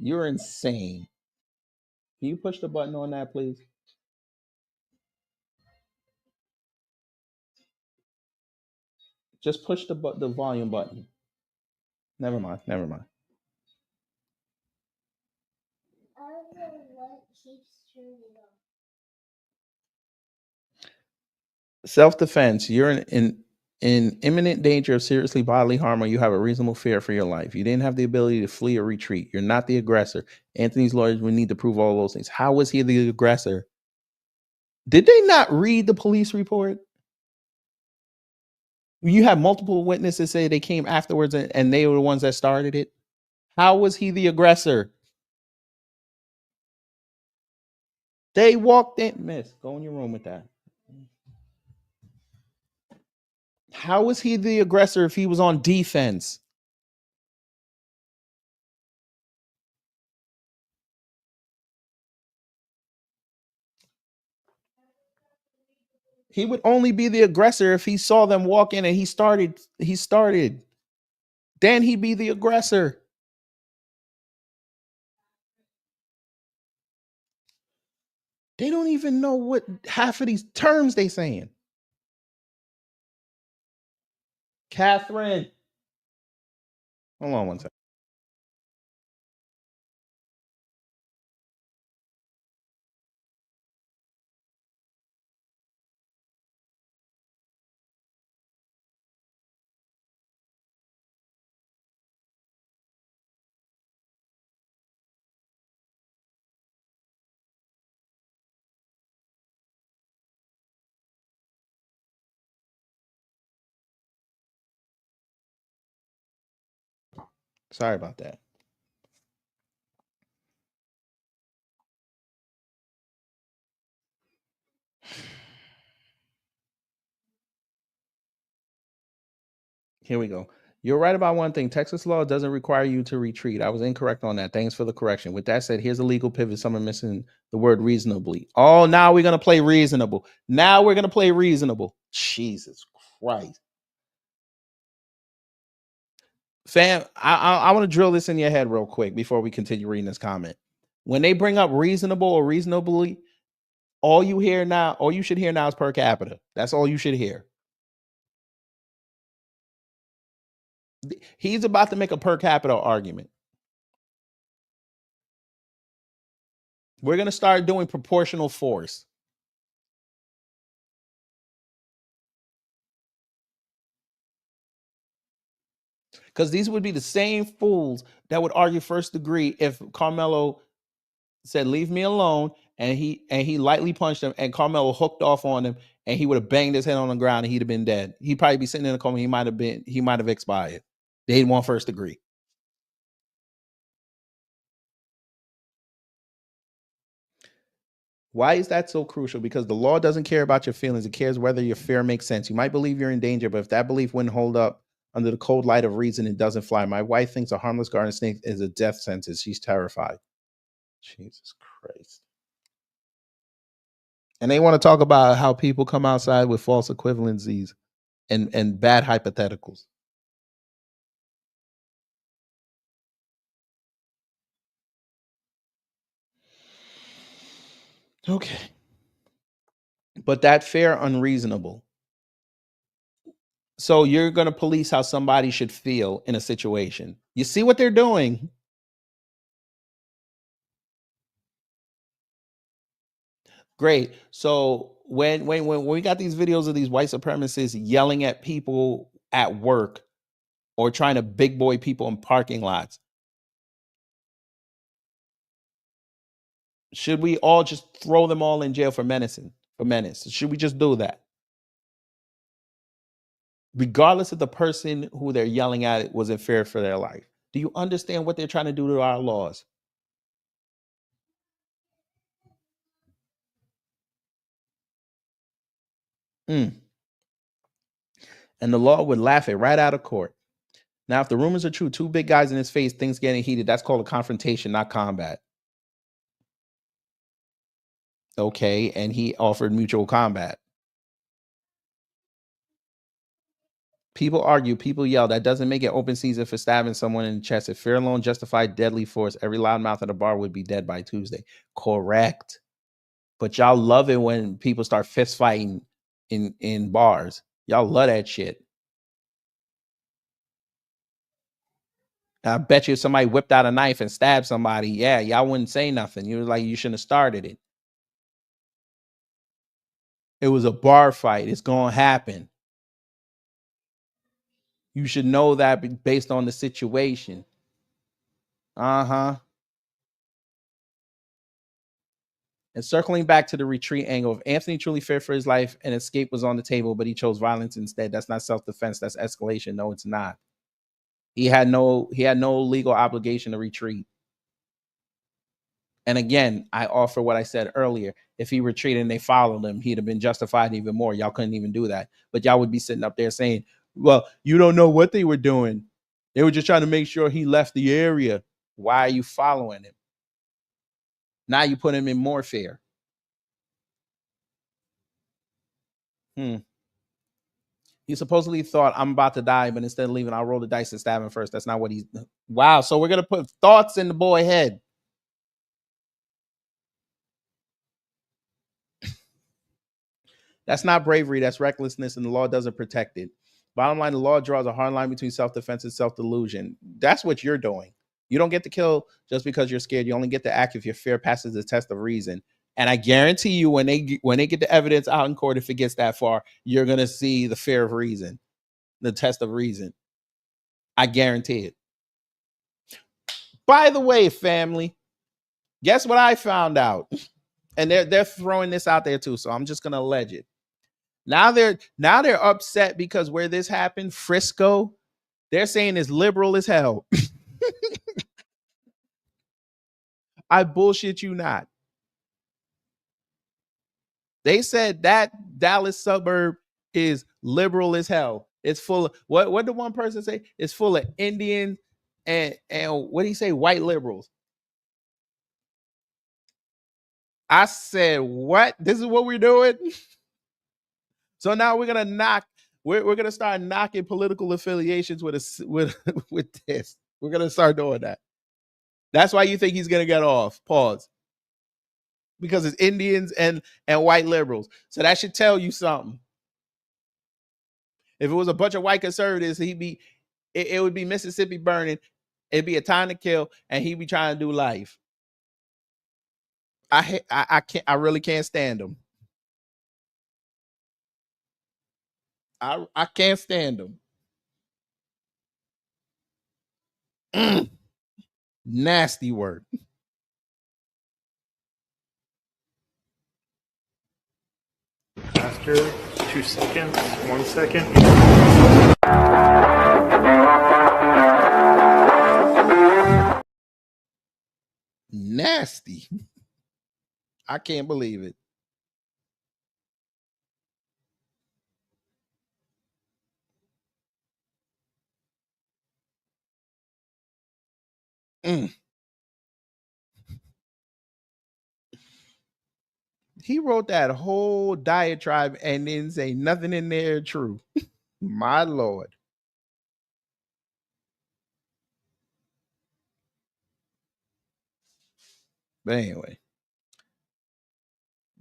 You're insane. Can you push the button on that, please? Just push the volume button. Never mind. I don't know what keeps turning off. Self-defense. You're in imminent danger of seriously bodily harm, or you have a reasonable fear for your life. You didn't have the ability to flee or retreat. You're not the aggressor. Anthony's lawyers would need to prove all those things. How was he the aggressor? Did they not read the police report? You have multiple witnesses say they came afterwards and they were the ones that started it. How was he the aggressor? They walked in. Miss, go in your room with that. How was he the aggressor if he was on defense? He would only be the aggressor if he saw them walk in and he started. Then he'd be the aggressor. They don't even know what half of these terms they saying. Catherine. Hold on one second. Sorry about that. Here we go. You're right about one thing. Texas law doesn't require you to retreat. I was incorrect on that. Thanks for the correction. With that said, here's a legal pivot. Someone missing the word reasonably. Oh, now we're going to play reasonable. Jesus Christ. Fam, I want to drill this in your head real quick before we continue reading this comment. When they bring up reasonable or reasonably, all you should hear now is per capita. That's all you should hear. He's about to make a per capita argument. We're going to start doing proportional force. Because these would be the same fools that would argue first degree if Karmelo said, "Leave me alone," and he lightly punched him, and Karmelo hooked off on him, and he would have banged his head on the ground, and he'd have been dead. He'd probably be sitting in a coma. He might have expired. They'd want first degree. Why is that so crucial? Because the law doesn't care about your feelings. It cares whether your fear makes sense. You might believe you're in danger, but if that belief wouldn't hold up under the cold light of reason, it doesn't fly. My wife thinks a harmless garden snake is a death sentence. She's terrified. Jesus Christ. And they want to talk about how people come outside with false equivalencies and bad hypotheticals. Okay. But that fair, unreasonable. So you're going to police how somebody should feel in a situation. You see what they're doing? Great. So when we got these videos of these white supremacists yelling at people at work or trying to big boy people in parking lots, should we all just throw them all in jail for menace? Should we just do that? Regardless of the person who they're yelling at wasn't fair for their life. Do you understand what they're trying to do to our laws? And the law would laugh it right out of court. Now, if the rumors are true, two big guys in his face, things getting heated, that's called a confrontation, not combat. Okay, and he offered mutual combat. People argue, people yell. That doesn't make it open season for stabbing someone in the chest. If fear alone justified deadly force, every loudmouth at the bar would be dead by Tuesday. Correct. But y'all love it when people start fist fighting in bars. Y'all love that shit. I bet you if somebody whipped out a knife and stabbed somebody, yeah, y'all wouldn't say nothing. You was like, you shouldn't have started it. It was a bar fight. It's going to happen. You should know that based on the situation. Uh-huh. And circling back to the retreat angle, if Anthony truly feared for his life and escape was on the table, but he chose violence instead, that's not self-defense, that's escalation. No, it's not. He had no legal obligation to retreat. And again, I offer what I said earlier. If he retreated and they followed him, he'd have been justified even more. Y'all couldn't even do that. But y'all would be sitting up there saying, well, you don't know what they were doing. They were just trying to make sure he left the area. Why are you following him? Now you put him in more fear. He supposedly thought, I'm about to die, but instead of leaving, I'll roll the dice and stab him first. That's not what he's... Wow, so we're going to put thoughts in the boy head. That's not bravery. That's recklessness, and the law doesn't protect it. Bottom line, the law draws a hard line between self-defense and self-delusion. That's what you're doing. You don't get to kill just because you're scared. You only get to act if your fear passes the test of reason. And I guarantee you, when they get the evidence out in court, if it gets that far, you're going to see the fear of reason, the test of reason. I guarantee it. By the way, family, guess what I found out? And they're throwing this out there too, so I'm just gonna allege it. Now they're upset because where this happened, Frisco, they're saying is liberal as hell. I bullshit you not. They said that Dallas suburb is liberal as hell. It's full of what did one person say? It's full of Indian and what do you say? White liberals. I said, what? This is what we're doing? So now we're gonna knock We're gonna start knocking political affiliations with with this. We're gonna start doing that. That's why you think he's gonna get off. Pause. Because it's Indians and white liberals. So that should tell you something. If it was a bunch of white conservatives, it would be Mississippi burning. It'd be a time to kill, and he'd be trying to do life. I really can't stand him. I can't stand him. Nasty word. After 2 seconds, 1 second. Nasty. I can't believe it. He wrote that whole diatribe and didn't say nothing in there true. My Lord. But anyway,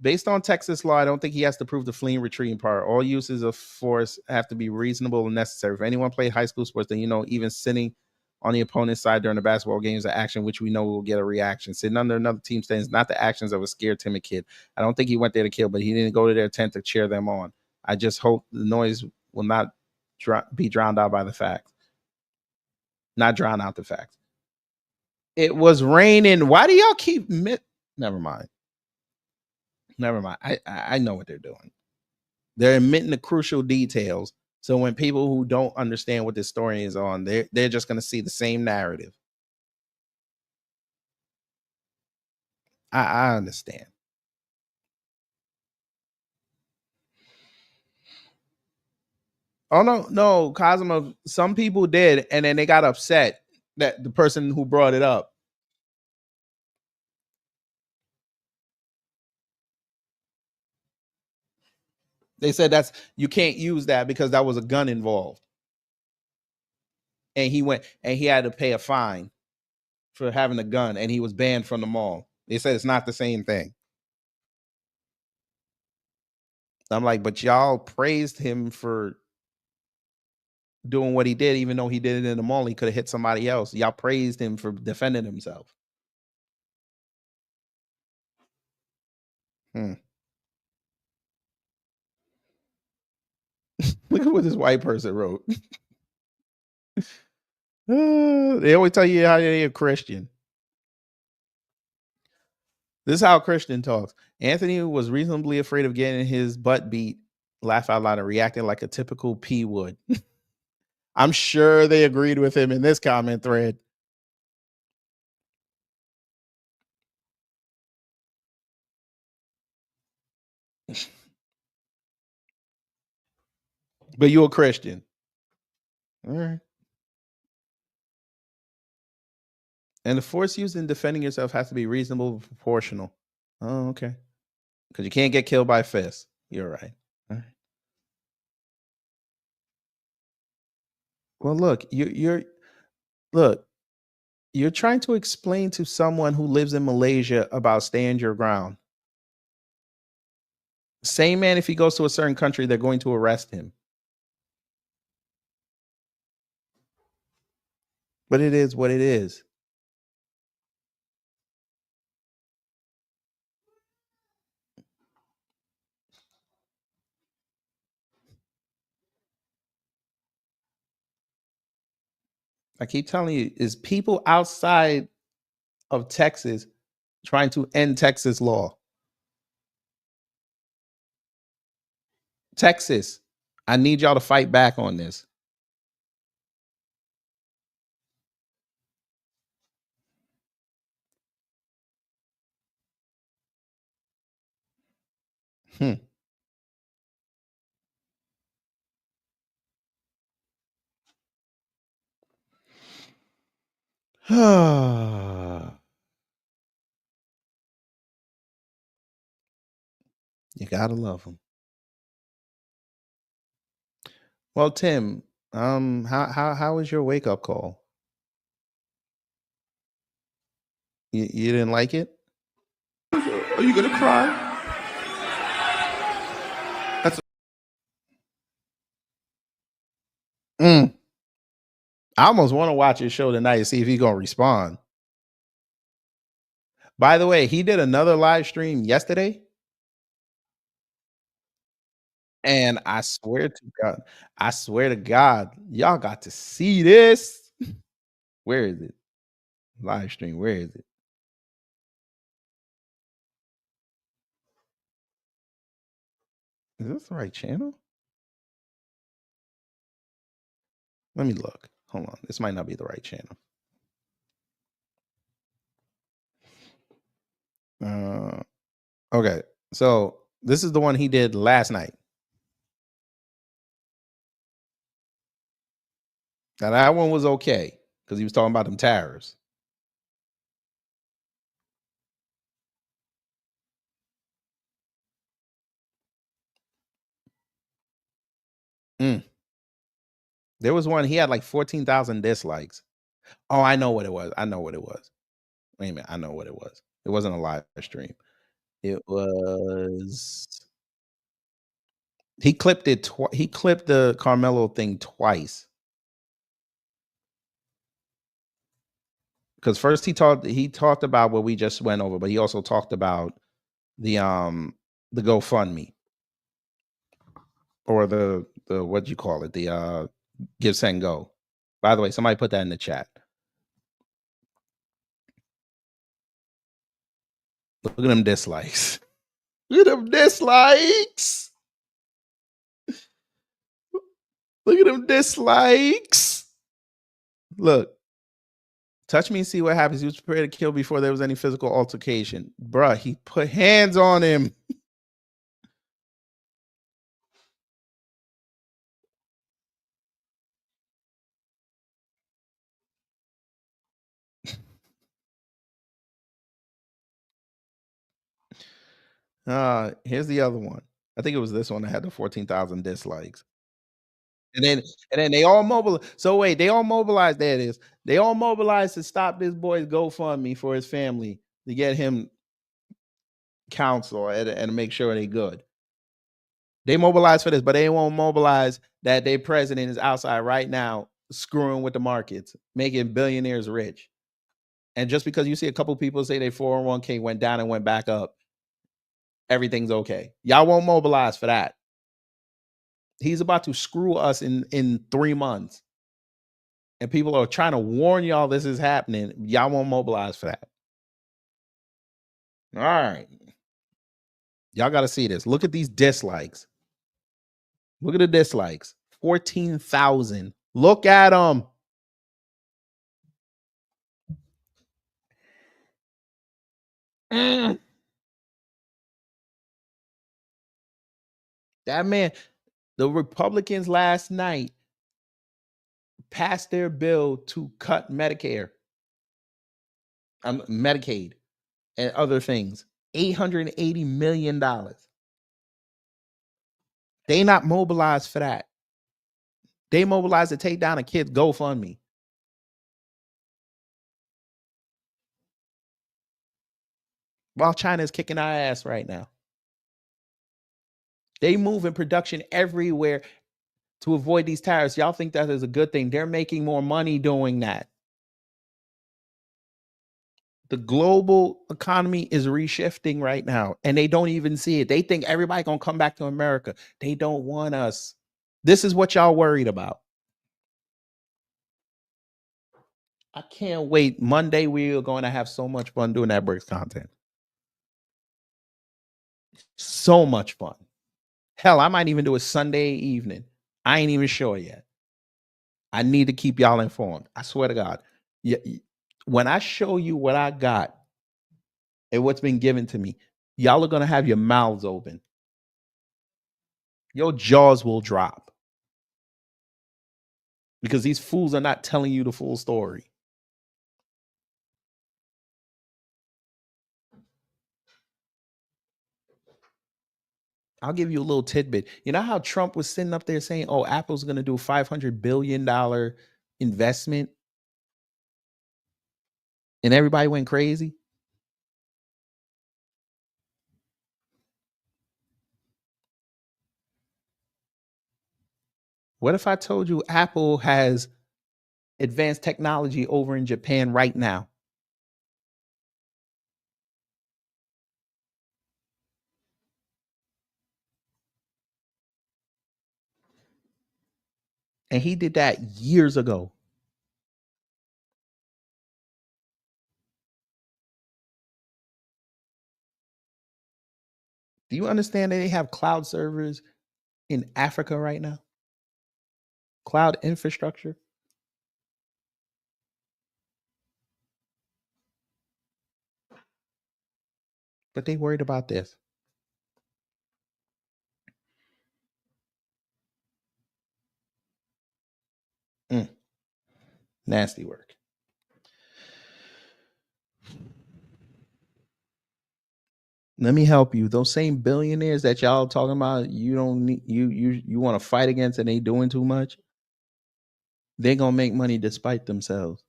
based on Texas law, I don't think he has to prove the fleeing retreating part. All uses of force have to be reasonable and necessary. If anyone played high school sports, then even sitting on the opponent's side during the basketball game is an action which we know will get a reaction. Sitting under another team's stand is not the actions of a scared, timid kid. I don't think he went there to kill, but he didn't go to their tent to cheer them on. I just hope the noise will not be drowned out by the facts. Not drown out the facts. It was raining. Why do y'all keep Never mind. I know what they're doing. They're omitting the crucial details. So when people who don't understand what this story is on, they're just going to see the same narrative. I understand. Oh no, Cosmo. Some people did, and then they got upset that the person who brought it up. They said you can't use that because that was a gun involved. And he had to pay a fine for having a gun, and he was banned from the mall. They said it's not the same thing. I'm like, but y'all praised him for doing what he did, even though he did it in the mall. He could have hit somebody else. Y'all praised him for defending himself. Look at what this white person wrote. They always tell you how they're a Christian. This is how a Christian talks. Anthony was reasonably afraid of getting his butt beat, laugh out loud, and reacting like a typical P would. I'm sure they agreed with him in this comment thread. But you're a Christian. All right. And the force used in defending yourself has to be reasonable and proportional. Oh, okay. Because you can't get killed by fists. You're right. All right. Well, look, you're trying to explain to someone who lives in Malaysia about stand your ground. Same man, if he goes to a certain country, they're going to arrest him. But it is what it is. I keep telling you, is people outside of Texas trying to end Texas law. Texas, I need y'all to fight back on this. You gotta love them. Well, Tim, how was your wake up call? You didn't like it? Are you gonna cry? Mm. I almost want to watch his show tonight and see if he's gonna respond. By the way, he did another live stream yesterday, and I swear to God, y'all got to see this. Where is it? Live stream. Where is it? Is this the right channel? Let me look. Hold on. This might not be the right channel. Okay. So this is the one he did last night. Now that one was okay because he was talking about them tariffs. There was one, he had like 14,000 dislikes. Oh, I know what it was. Wait a minute. I know what it was. It wasn't a live stream. It was he clipped it he clipped the Karmelo thing twice. Because first he talked about what we just went over, but he also talked about the GoFundMe or the what do you call it? The Give Send Go. By the way, somebody put that in the chat. Look at them dislikes. Look at them dislikes. Look at them dislikes. Look. Touch me and see what happens. He was prepared to kill before there was any physical altercation. Bruh, he put hands on him. Here's the other one. I think it was this one that had the 14,000 dislikes. And then they all mobilized. So wait, they all mobilized. There it is. They all mobilized to stop this boy's GoFundMe for his family to get him counsel and make sure they good. They mobilize for this, but they won't mobilize that their president is outside right now screwing with the markets, making billionaires rich. And just because you see a couple people say their 401k went down and went back up, everything's okay. Y'all won't mobilize for that. He's about to screw us in 3 months. And people are trying to warn y'all this is happening. Y'all won't mobilize for that. All right. Y'all got to see this. Look at these dislikes. Look at the dislikes. 14,000. Look at them. That man, the Republicans last night passed their bill to cut Medicare, Medicaid, and other things. $880 million. They not mobilized for that. They mobilized to take down a kid's GoFundMe. While China is kicking our ass right now. They move in production everywhere to avoid these tariffs. Y'all think that is a good thing. They're making more money doing that. The global economy is reshifting right now, and they don't even see it. They think everybody gonna come back to America. They don't want us. This is what y'all worried about. I can't wait. Monday, we are going to have so much fun doing that Bricks content. So much fun. Hell, I might even do a Sunday evening. I ain't even sure yet. I need to keep y'all informed. I swear to God. When I show you what I got and what's been given to me, y'all are going to have your mouths open. Your jaws will drop. Because these fools are not telling you the full story. I'll give you a little tidbit. You know how Trump was sitting up there saying, "Oh, Apple's going to do $500 billion investment," and everybody went crazy. What if I told you Apple has advanced technology over in Japan right now? And he did that years ago. Do you understand that they have cloud servers in Africa right now? Cloud infrastructure. But they worried about this. Nasty work. Let me help you. Those same billionaires that y'all talking about, you don't need you want to fight against and they doing too much. They're gonna make money despite themselves.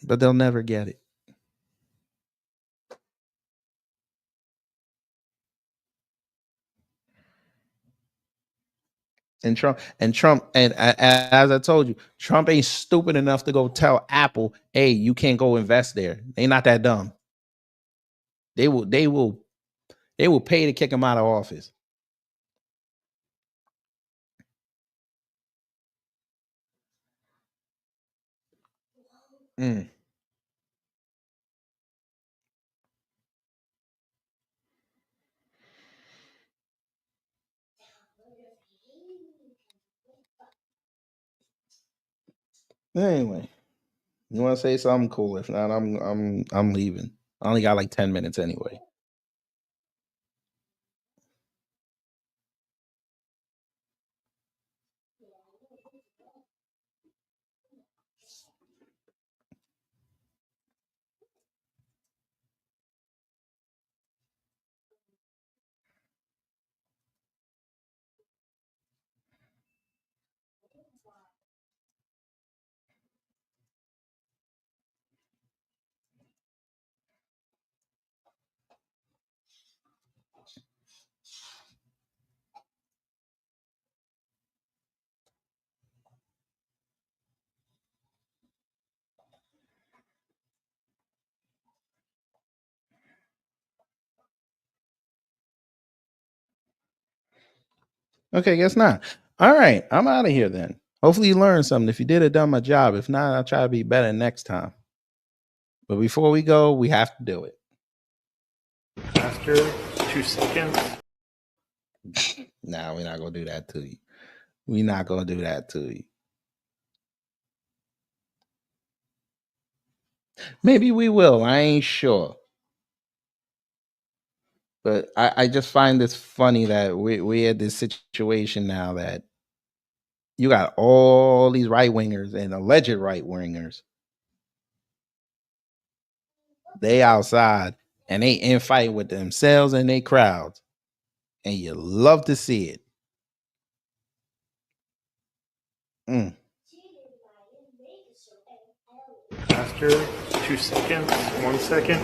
But they'll never get it. And Trump, and as I told you, Trump ain't stupid enough to go tell Apple, "Hey, you can't go invest there." They not that dumb. They will pay to kick him out of office. Anyway, you want to say something cool? If not, I'm leaving. I only got like 10 minutes anyway. Okay, guess not. All right, I'm out of here then. Hopefully you learned something. If you did it, done my job. If not, I'll try to be better next time. But before we go, we have to do it. After 2 seconds. Nah, we're not gonna do that to you. We're not gonna do that to you. Maybe we will. I ain't sure. But I just find this funny that we had this situation now that you got all these right wingers and alleged right wingers. They outside and they infight with themselves and they crowds. And you love to see it. After 2 seconds, 1 second.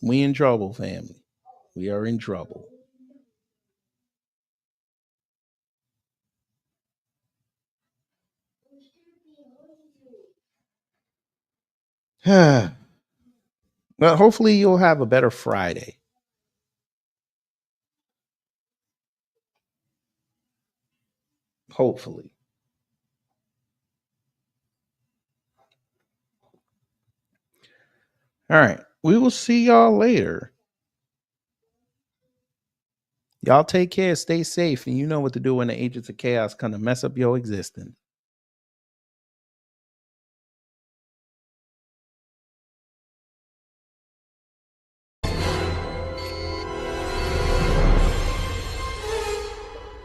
We in trouble, family. We are in trouble. Well, hopefully you'll have a better Friday. Hopefully. All right. We will see y'all later. Y'all take care, stay safe, and you know what to do when the agents of chaos come to mess up your existence.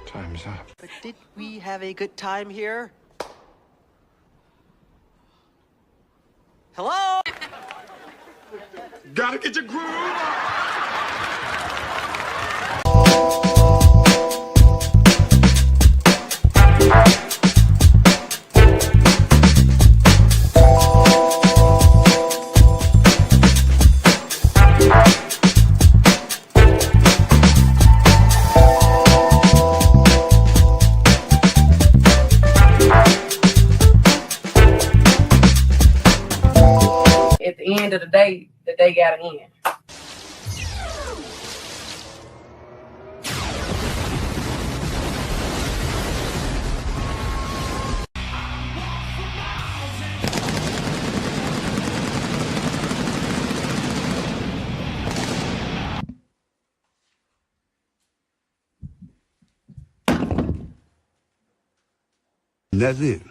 Time's up. But did we have a good time here? Hello? Gotta get your groove on. At the end of the day gotta end. That's it.